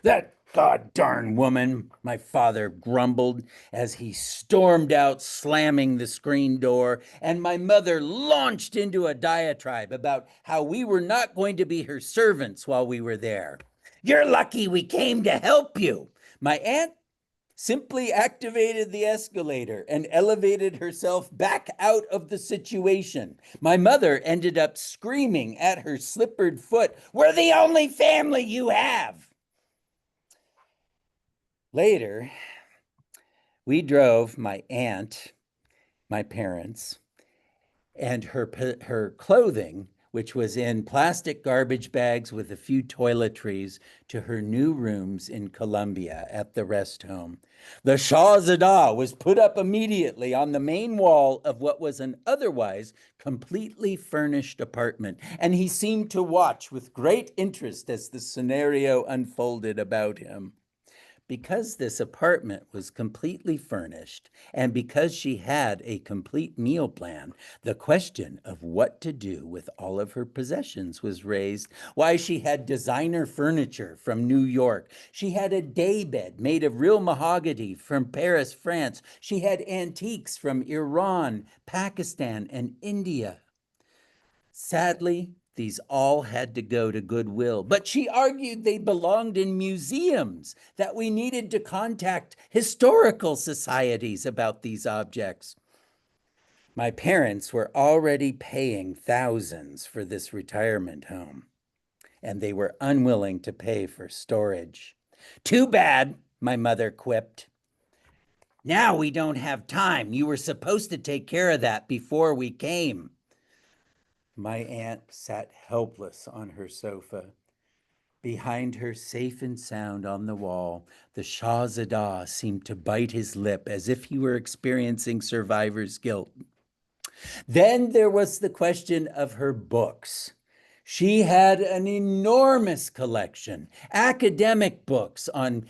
"That god-darn woman," my father grumbled as he stormed out, slamming the screen door, and my mother launched into a diatribe about how we were not going to be her servants while we were there. "You're lucky we came to help you." My aunt simply activated the escalator and elevated herself back out of the situation. My mother ended up screaming at her slippered foot, "We're the only family you have." Later, we drove my aunt, my parents, and her clothing, which was in plastic garbage bags with a few toiletries, to her new rooms in Columbia at the rest home. The Shahzadah was put up immediately on the main wall of what was an otherwise completely furnished apartment, and he seemed to watch with great interest as the scenario unfolded about him. Because this apartment was completely furnished, and because she had a complete meal plan, the question of what to do with all of her possessions was raised. Why, she had designer furniture from New York. She had a daybed made of real mahogany from Paris, France. She had antiques from Iran, Pakistan, and India. Sadly, these all had to go to Goodwill, but she argued they belonged in museums, that we needed to contact historical societies about these objects. My parents were already paying thousands for this retirement home, and they were unwilling to pay for storage. "Too bad," my mother quipped. Now we don't have time. You were supposed to take care of that before we came. My aunt sat helpless on her sofa. Behind her, safe and sound on the wall, the Shahzadah seemed to bite his lip as if he were experiencing survivor's guilt. Then there was the question of her books. She had an enormous collection, academic books on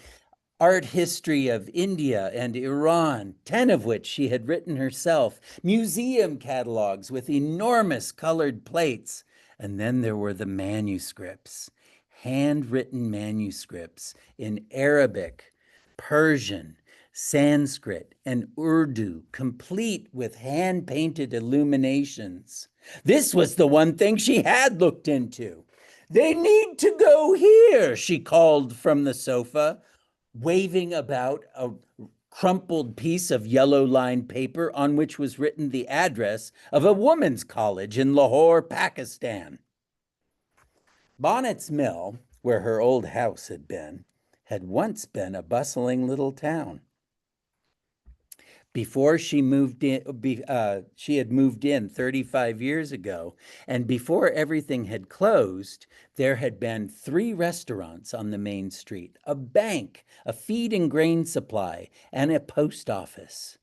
art history of India and Iran, 10 of which she had written herself, museum catalogs with enormous colored plates. And then there were the manuscripts, handwritten manuscripts in Arabic, Persian, Sanskrit, and Urdu, complete with hand-painted illuminations. This was the one thing she had looked into. They need to go here, she called from the sofa, waving about a crumpled piece of yellow-lined paper on which was written the address of a women's college in Lahore, Pakistan. Bonnet's Mill, where her old house had once been a bustling little town. Before she moved in, she had moved in 35 years ago, and before everything had closed, there had been 3 restaurants on the main street, a bank, a feed and grain supply, and a post office.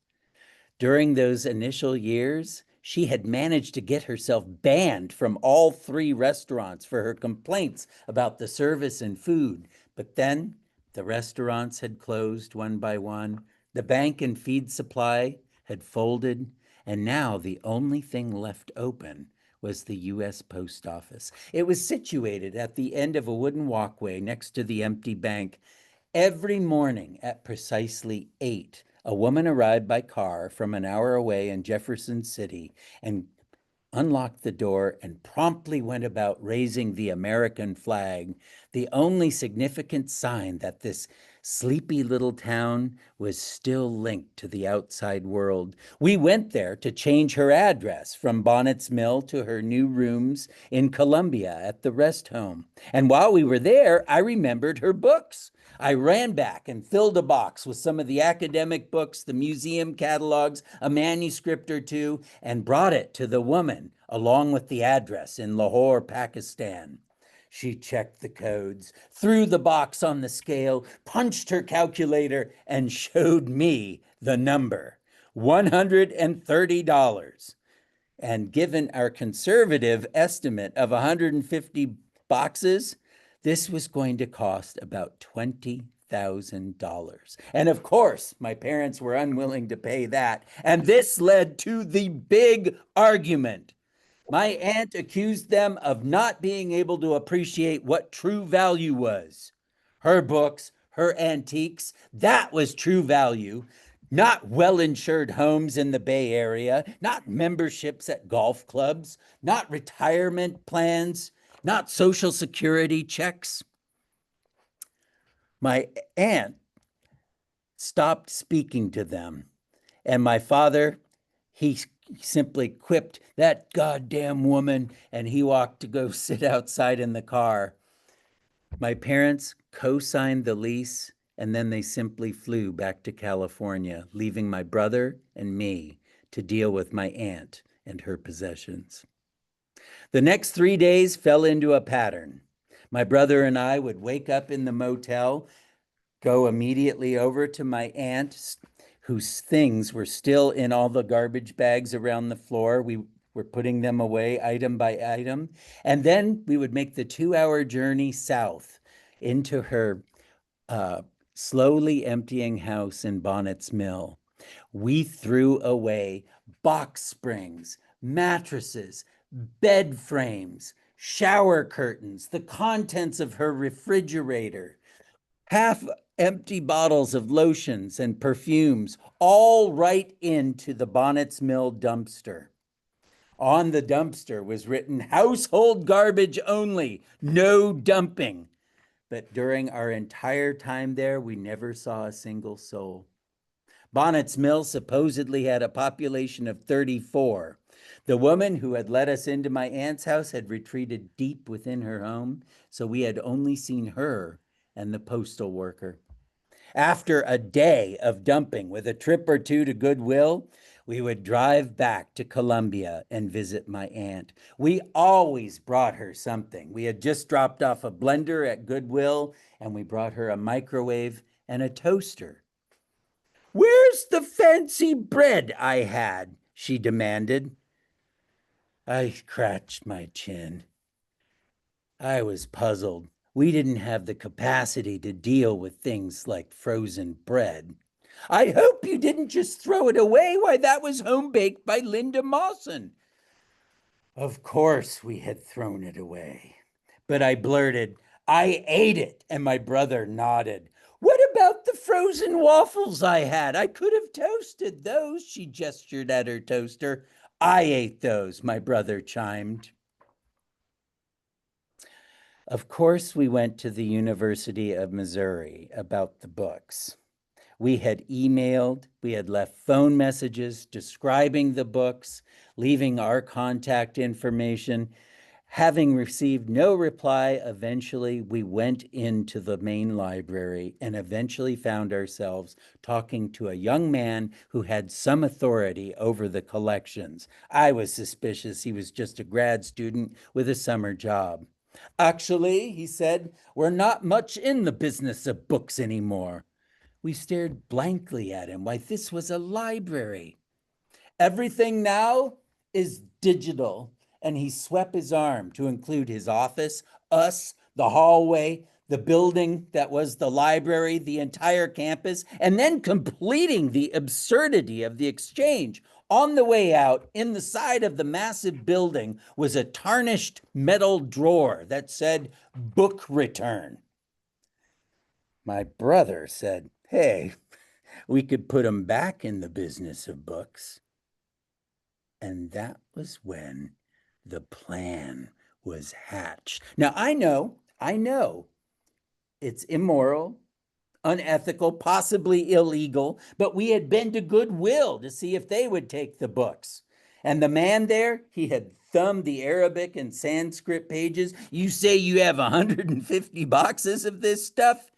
During those initial years, she had managed to get herself banned from all 3 restaurants for her complaints about the service and food. But then the restaurants had closed one by one. The bank and feed supply had folded, and now the only thing left open was the U.S. Post Office. It was situated at the end of a wooden walkway next to the empty bank. Every morning at precisely 8, a woman arrived by car from an hour away in Jefferson City and unlocked the door and promptly went about raising the American flag, the only significant sign that this sleepy little town was still linked to the outside world. We went there to change her address from Bonnet's Mill to her new rooms in Columbia at the rest home. And while we were there, I remembered her books. I ran back and filled a box with some of the academic books, the museum catalogs, a manuscript or two, and brought it to the woman, along with the address in Lahore, Pakistan. She checked the codes, threw the box on the scale, punched her calculator, and showed me the number, $130. And given our conservative estimate of 150 boxes, this was going to cost about $20,000. And of course, my parents were unwilling to pay that. And this led to the big argument. My aunt accused them of not being able to appreciate what true value was. Her books, her antiques, that was true value. Not well-insured homes in the Bay Area, not memberships at golf clubs, not retirement plans, not Social Security checks. My aunt stopped speaking to them, and my father, he simply quipped, "That goddamn woman," and he walked to go sit outside in the car. My parents co-signed the lease, and then they simply flew back to California, leaving my brother and me to deal with my aunt and her possessions. The next 3 days fell into a pattern. My brother and I would wake up in the motel, go immediately over to my aunt, whose things were still in all the garbage bags around the floor. We were putting them away item by item. And then we would make the 2-hour journey south into her slowly emptying house in Bonnet's Mill. We threw away box springs, mattresses, bed frames, shower curtains, the contents of her refrigerator, half empty bottles of lotions and perfumes, all right into the Bonnet's Mill dumpster. On the dumpster was written, "Household garbage only, no dumping." But during our entire time there, we never saw a single soul. Bonnet's Mill supposedly had a population of 34. The woman who had let us into my aunt's house had retreated deep within her home, so we had only seen her and the postal worker. After a day of dumping with a trip or two to Goodwill, we would drive back to Columbia and visit my aunt. We always brought her something. We had just dropped off a blender at Goodwill, and we brought her a microwave and a toaster. "Where's the fancy bread I had?" she demanded. I scratched my chin. I was puzzled. We didn't have the capacity to deal with things like frozen bread. "I hope you didn't just throw it away. Why, that was home baked by Linda Mawson." Of course we had thrown it away. But I blurted, "I ate it," and my brother nodded. "What about the frozen waffles I had? I could have toasted those." She gestured at her toaster. "I ate those," my brother chimed. Of course, we went to the University of Missouri about the books. We had emailed, we had left phone messages describing the books, leaving our contact information. Having received no reply, eventually we went into the main library and eventually found ourselves talking to a young man who had some authority over the collections. I was suspicious he was just a grad student with a summer job. "Actually," he said, "we're not much in the business of books anymore." We stared blankly at him. Why, this was a library. "Everything now is digital." And he swept his arm to include his office, us, the hallway, the building that was the library, the entire campus, and then completing the absurdity of the exchange. On the way out, in the side of the massive building, was a tarnished metal drawer that said "Book Return." My brother said, "Hey, we could put them back in the business of books." And that was when the plan was hatched. Now, I know it's immoral, unethical, possibly illegal, but we had been to Goodwill to see if they would take the books. And the man there, he had thumbed the Arabic and Sanskrit pages. "You say you have 150 boxes of this stuff?"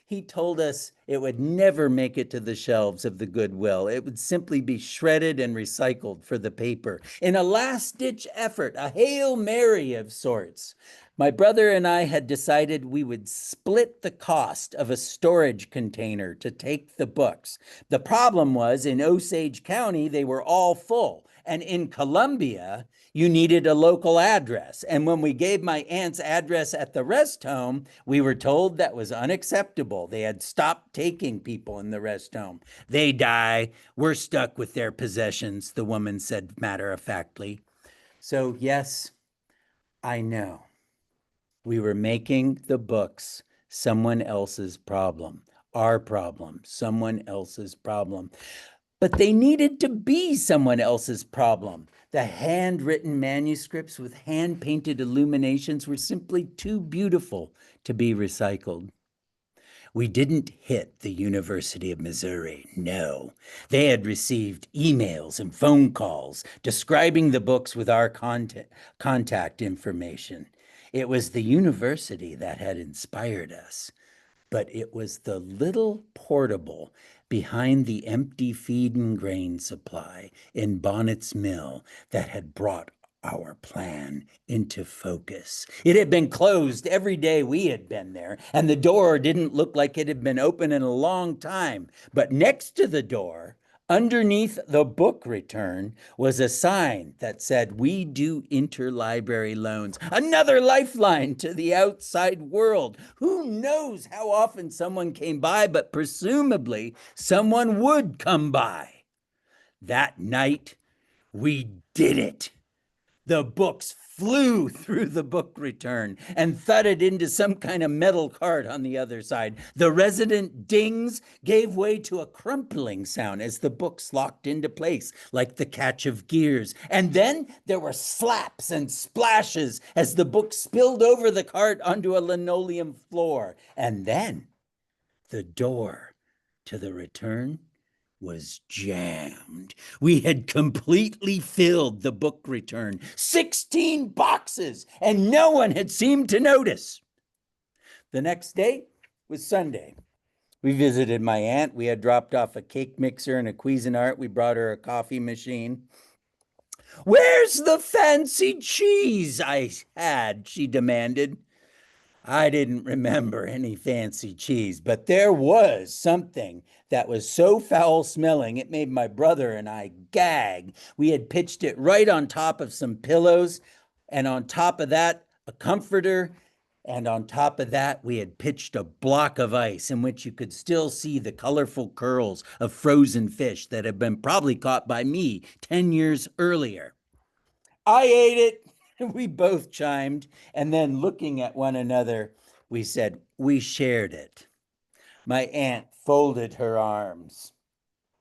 He told us it would never make it to the shelves of the Goodwill. It would simply be shredded and recycled for the paper. In a last-ditch effort, a Hail Mary of sorts, my brother and I had decided we would split the cost of a storage container to take the books. The problem was, in Osage County, they were all full. And in Columbia, you needed a local address. And when we gave my aunt's address at the rest home, we were told that was unacceptable. They had stopped taking people in the rest home. "They die. We're stuck with their possessions," the woman said matter-of-factly. So yes, I know. We were making the books someone else's problem. Our problem, someone else's problem. But they needed to be someone else's problem. The handwritten manuscripts with hand-painted illuminations were simply too beautiful to be recycled. We didn't hit the University of Missouri, no. They had received emails and phone calls describing the books with our contact information. It was the university that had inspired us, but it was the little portable behind the empty feed and grain supply in Bonnet's Mill that had brought our plan into focus. It had been closed every day we had been there, and the door didn't look like it had been open in a long time. But next to the door, underneath the book return, was a sign that said, "We do interlibrary loans." Another lifeline to the outside world. Who knows how often someone came by, but presumably someone would come by. That night, we did it. The books flew through the book return and thudded into some kind of metal cart on the other side. The resonant dings gave way to a crumpling sound as the books locked into place like the catch of gears. And then there were slaps and splashes as the books spilled over the cart onto a linoleum floor. And then the door to the return was jammed. We had completely filled the book return, 16 boxes, and no one had seemed to notice. The next day was Sunday. We visited my aunt. We had dropped off a cake mixer and a Cuisinart. We brought her a coffee machine. Where's the fancy cheese I had? She demanded. I didn't remember any fancy cheese, but there was something that was so foul smelling it made my brother and I gag. We had pitched it right on top of some pillows, and on top of that, a comforter. And on top of that, we had pitched a block of ice in which you could still see the colorful curls of frozen fish that had been probably caught by me 10 years earlier. I ate it. We both chimed, and then looking at one another, we said, we shared it. My aunt folded her arms.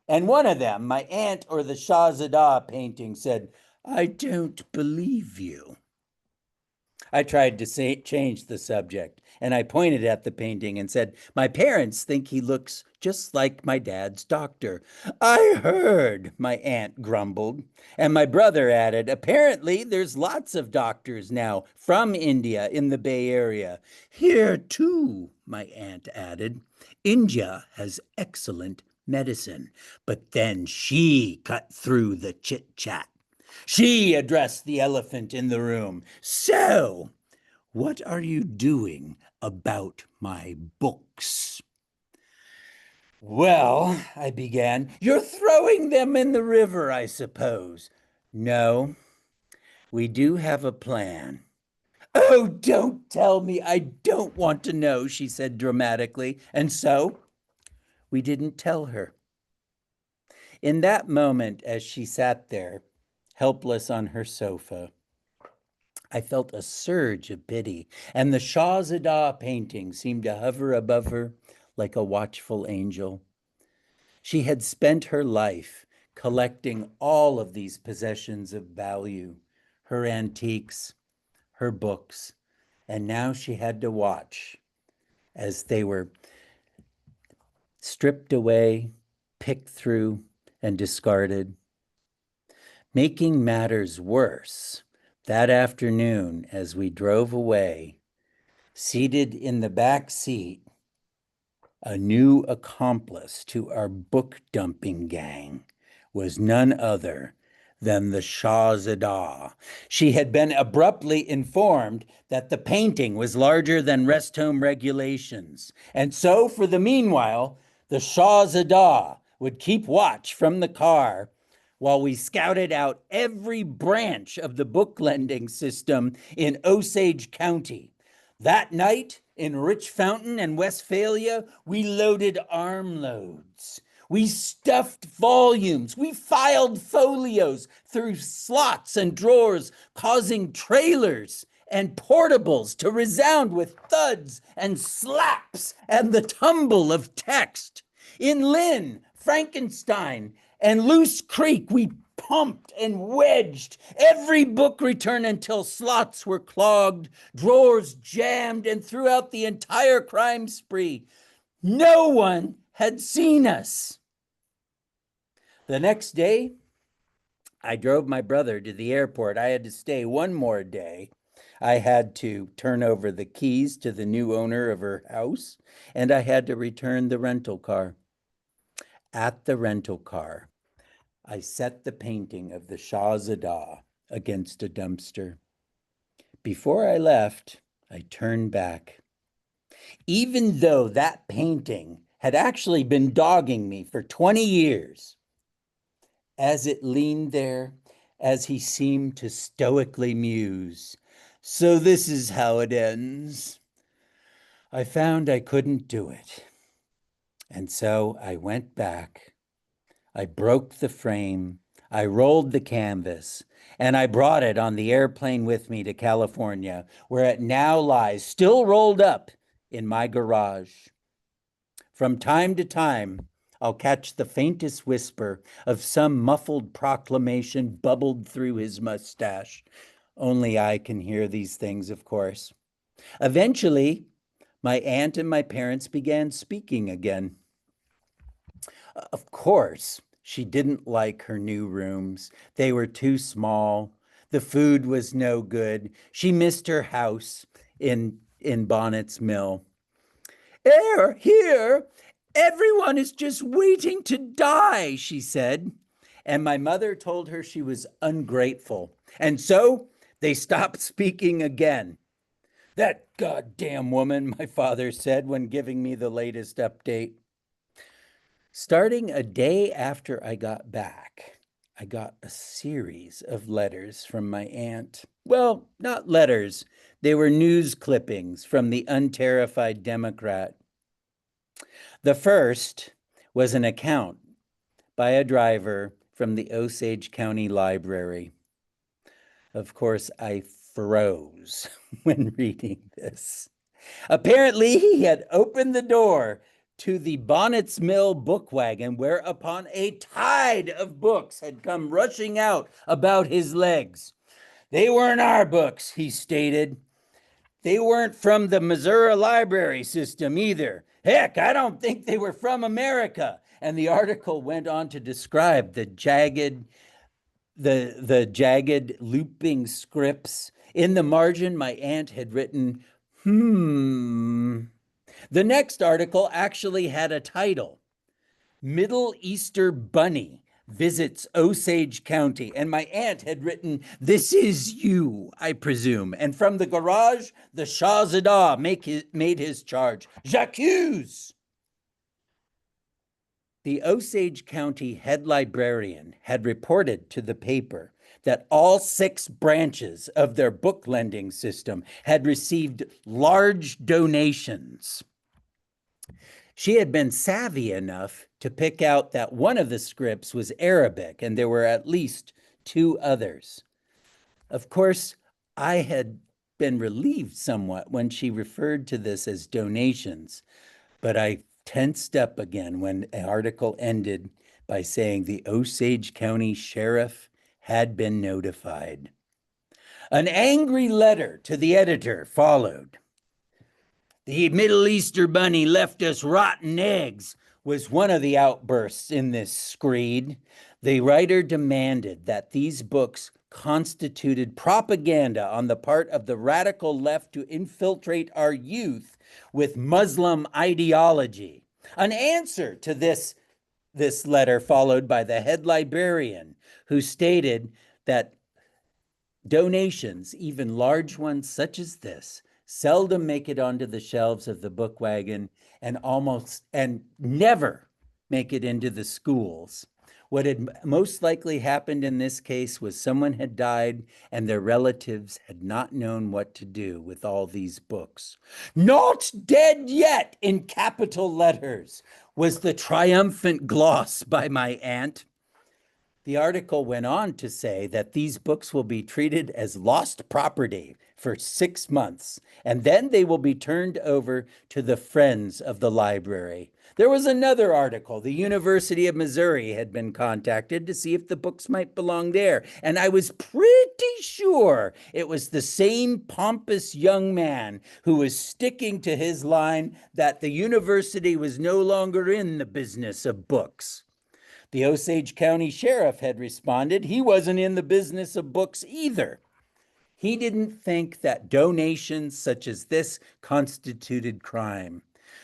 And one of them, my aunt or the Shahzada painting, said, I don't believe you. I tried to change the subject, and I pointed at the painting and said, my parents think he looks just like my dad's doctor. I heard, my aunt grumbled, and my brother added, apparently there's lots of doctors now from India in the Bay Area. Here too, my aunt added. India has excellent medicine. But then she cut through the chit-chat. She addressed the elephant in the room. So, what are you doing about my books? Well, I began, you're throwing them in the river, I suppose. No, we do have a plan. Oh, don't tell me. I don't want to know, she said dramatically. And so, we didn't tell her. In that moment, as she sat there, helpless on her sofa, I felt a surge of pity, and the Shahzada painting seemed to hover above her like a watchful angel. She had spent her life collecting all of these possessions of value, her antiques, her books, and now she had to watch as they were stripped away, picked through, and discarded. Making matters worse, that afternoon as we drove away, seated in the back seat, a new accomplice to our book dumping gang was none other than the Shahzada. She had been abruptly informed that the painting was larger than rest home regulations. And so, for the meanwhile, the Shahzada would keep watch from the car while we scouted out every branch of the book lending system in Osage County. That night, in Rich Fountain and Westphalia, we loaded armloads. We stuffed volumes. We filed folios through slots and drawers, causing trailers and portables to resound with thuds and slaps and the tumble of text. In Lynn, Frankenstein, and Loose Creek, we pumped and wedged every book return until slots were clogged, drawers jammed, and throughout the entire crime spree, no one had seen us. The next day, I drove my brother to the airport. I had to stay one more day. I had to turn over the keys to the new owner of her house, and I had to return the rental car. At the rental car, I set the painting of the Shahzada against a dumpster. Before I left, I turned back. Even though that painting had actually been dogging me for 20 years, as it leaned there, as he seemed to stoically muse, so this is how it ends, I found I couldn't do it. And so I went back. I broke the frame, I rolled the canvas, and I brought it on the airplane with me to California, where it now lies, still rolled up in my garage. From time to time, I'll catch the faintest whisper of some muffled proclamation bubbled through his mustache. Only I can hear these things, of course. Eventually, my aunt and my parents began speaking again. Of course, she didn't like her new rooms. They were too small. The food was no good. She missed her house in Bonnet's Mill. Here, Everyone is just waiting to die, she said. And my mother told her she was ungrateful. And so they stopped speaking again. That goddamn woman, my father said when giving me the latest update. Starting a day after I got back, I got a series of letters from my aunt. Well, not letters, they were news clippings from the Unterrified Democrat. The first was an account by a driver from the Osage County Library. Of course, I froze when reading this. Apparently, he had opened the door to the Bonnet's Mill book wagon, whereupon a tide of books had come rushing out about his legs. They weren't our books, he stated. They weren't from the Missouri library system either. Heck, I don't think they were from America. And the article went on to describe the jagged looping scripts. In the margin, my aunt had written, The next article actually had a title, Middle Easter Bunny Visits Osage County. And my aunt had written, This is you, I presume. And from the garage, the Shahzada made his charge. J'accuse! The Osage County head librarian had reported to the paper that all 6 branches of their book lending system had received large donations. She had been savvy enough to pick out that one of the scripts was Arabic, and there were at least 2 others. Of course, I had been relieved somewhat when she referred to this as donations, but I tensed up again when the article ended by saying the Osage County Sheriff had been notified. An angry letter to the editor followed. The Middle Easter Bunny left us rotten eggs, was one of the outbursts in this screed. The writer demanded that these books constituted propaganda on the part of the radical left to infiltrate our youth with Muslim ideology. An answer to this letter followed by the head librarian, who stated that donations, even large ones such as this, seldom make it onto the shelves of the book wagon and never make it into the schools. What had most likely happened in this case was someone had died and their relatives had not known what to do with all these books. Not dead yet, in capital letters, was the triumphant gloss by my aunt. The article went on to say that these books will be treated as lost property for 6 months, and then they will be turned over to the friends of the library. There was another article. The University of Missouri had been contacted to see if the books might belong there, and I was pretty sure it was the same pompous young man who was sticking to his line that the university was no longer in the business of books. The Osage County Sheriff had responded he wasn't in the business of books either. He didn't think that donations such as this constituted crime.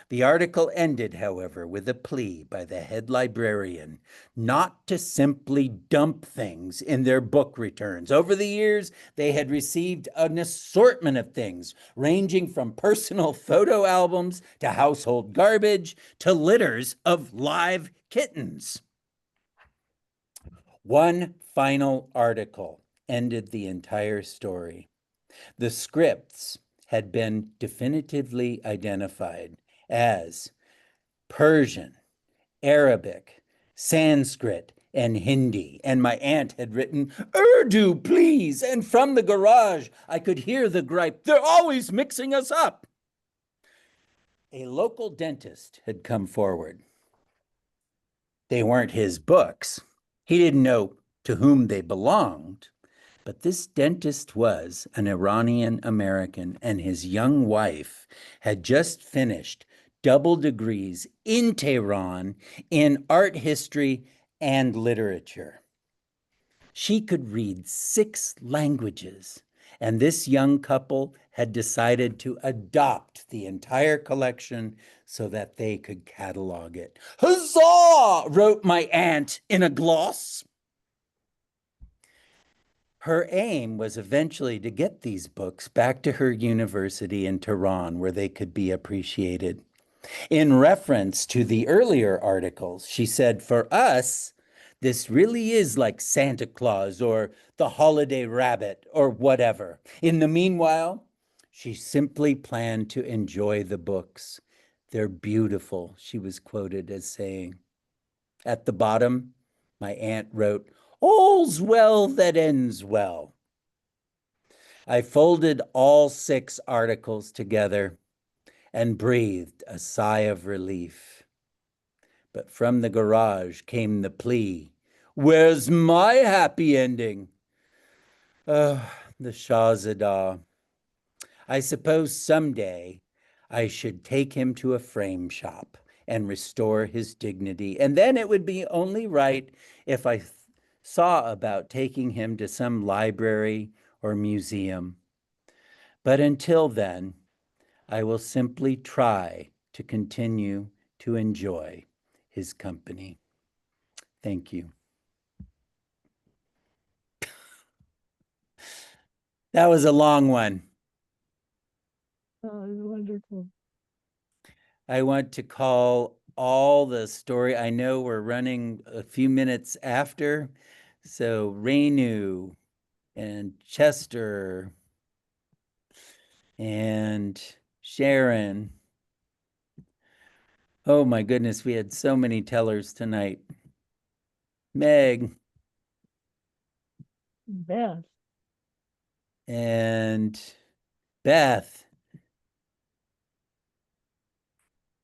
The article ended, however, with a plea by the head librarian not to simply dump things in their book returns. Over the years, they had received an assortment of things, ranging from personal photo albums to household garbage to litters of live kittens. One final article ended the entire story. The scripts had been definitively identified as Persian, Arabic, Sanskrit, and Hindi. And my aunt had written, Urdu, please. And from the garage, I could hear the gripe, they're always mixing us up. A local dentist had come forward. They weren't his books. He didn't know to whom they belonged, but this dentist was an Iranian American, and his young wife had just finished double degrees in Tehran in art history and literature. She could read 6 languages and this young couple had decided to adopt the entire collection so that they could catalog it. Huzzah! Wrote my aunt in a gloss. Her aim was eventually to get these books back to her university in Tehran where they could be appreciated. In reference to the earlier articles, she said, for us, this really is like Santa Claus or the holiday rabbit or whatever. In the meanwhile, she simply planned to enjoy the books. They're beautiful, she was quoted as saying. At the bottom, my aunt wrote, all's well that ends well. I folded all 6 articles together and breathed a sigh of relief. But from the garage came the plea, where's my happy ending? The Shahzadah. I suppose someday I should take him to a frame shop and restore his dignity. And then it would be only right if I saw about taking him to some library or museum. But until then, I will simply try to continue to enjoy his company. Thank you. That was a long one. Oh, wonderful. I want to call all the story. I know we're running a few minutes after. So Renu and Chester and Sharon. Oh my goodness, we had so many tellers tonight. Meg Beth. and Beth.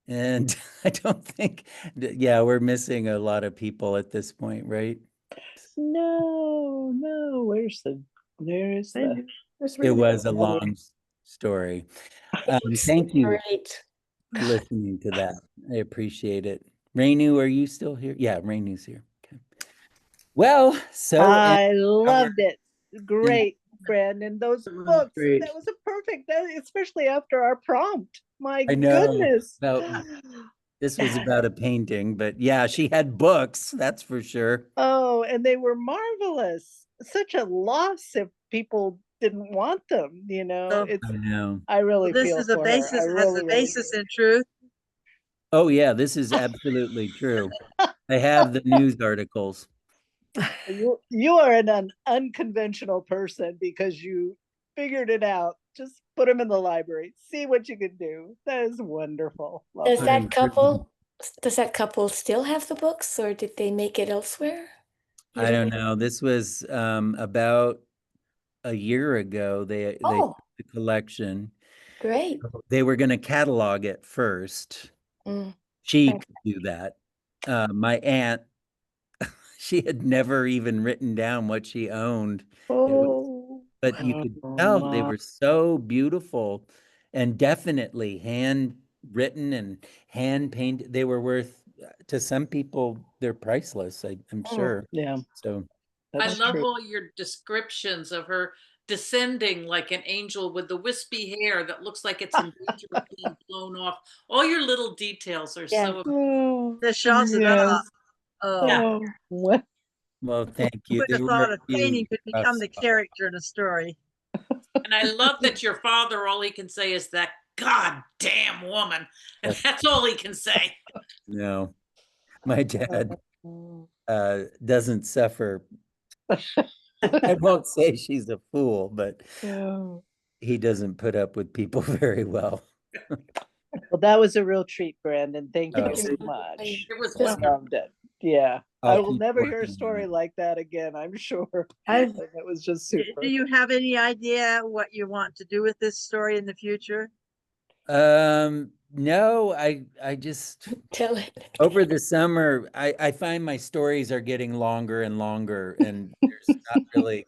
And I don't think, yeah, we're missing a lot of people at this point, right? No, where's the It was a long story. Thank you Great. for listening to that. I appreciate it. Renu, are you still here? Yeah, Renu's here. Okay. Well, so I loved it. Great, Brandon. Those books. Great. That was a perfect, especially after our prompt. My I know goodness. this was about a painting, but yeah, she had books, that's for sure. Oh, and they were marvelous. Such a loss if people didn't want them, you know. So- It's I know. I really This feel is a for basis, her. I has really, a really basis do. in truth. Oh yeah, this is absolutely true. I have the news articles. You are an unconventional person because you figured it out. Just put them in the library. See what you can do. That is wonderful. Love Does it. that couple still have the books, or did they make it elsewhere? You I don't know. This was about a year ago. They Oh, the collection. great. They were going to catalog it first. Mm. She Thank could do that. My aunt, she had never even written down what she owned. It was, Oh, but you could tell they were so beautiful and definitely handwritten and hand painted. They were worth, to some people, they're priceless, I'm sure. yeah, So I that's love true. all your descriptions of her descending like an angel with the wispy hair that looks like it's in danger of being blown off. All your little details are Yeah. so. Oh, The Shahzadah. yes. Oh, Yeah. Oh, what? well, thank you. who would There have were thought a a few painting could rough become the spots. character in a story? And I love that your father, all he can say is that goddamn woman. And that's all he can say. No, my dad doesn't suffer. I won't say she's a fool, but Oh. he doesn't put up with people very well. Well, that was a real treat, Brandon. Thank you Oh. so much. It was I Just- wonderful. loved it. Yeah. I'll I will keep never hear a working on story it. like that again, I'm sure. I've It was just Do super. you have any idea what you want to do with this story in the future? No, I just Tell it. over the summer, I find my stories are getting longer and longer, and there's not really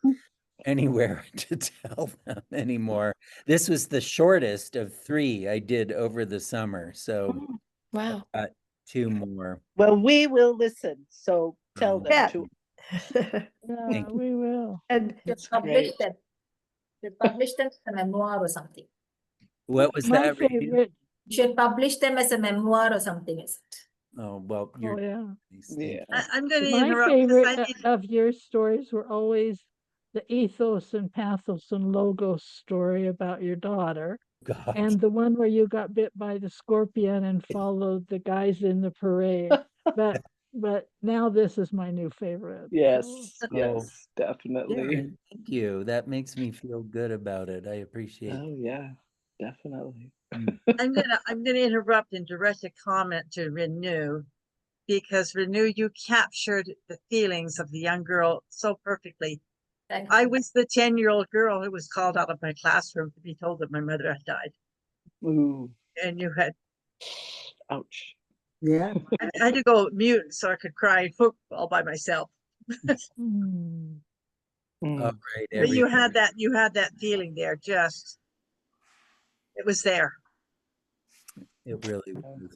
anywhere to tell them anymore. This was the shortest of 3 I did over the summer, so Wow. got 2 more. Well, we will listen. So tell Oh. them Yeah. to. Yeah, Thank you. we will. And That's Publish great. them. should publish them as a memoir or something. What was My that, Renu? favorite, You should publish them as a memoir or something, is it? Oh, well, oh you're yeah. nice. Thank Yeah. you. I'm going to My interrupt because favorite I need of your stories were always the ethos and pathos and logos story about your daughter, God. and the one where you got bit by the scorpion and followed the guys in the parade. But now this is my new favorite. Yes, So, yes, Yeah, definitely. thank you. That makes me feel good about it. I appreciate Oh, it. yeah, definitely. I'm gonna interrupt and direct a comment to Renew, because Renew, you captured the feelings of the young girl so perfectly. Thank I you. was the 10-year-old girl who was called out of my classroom to be told that my mother had died, Ooh, and you had ouch. Yeah. I had to go mute so I could cry all by myself. hmm. All Mm. right, But you everyone. had that feeling there. Just it was there. It really was.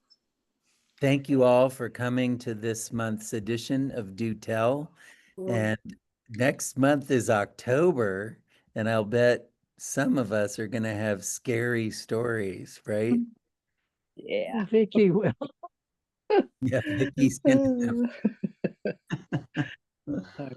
Thank you all for coming to this month's edition of Do Tell. And next month is October, and I'll bet some of us are going to have scary stories, right? Yeah. Vicky will. Yeah, Vicky's going to have All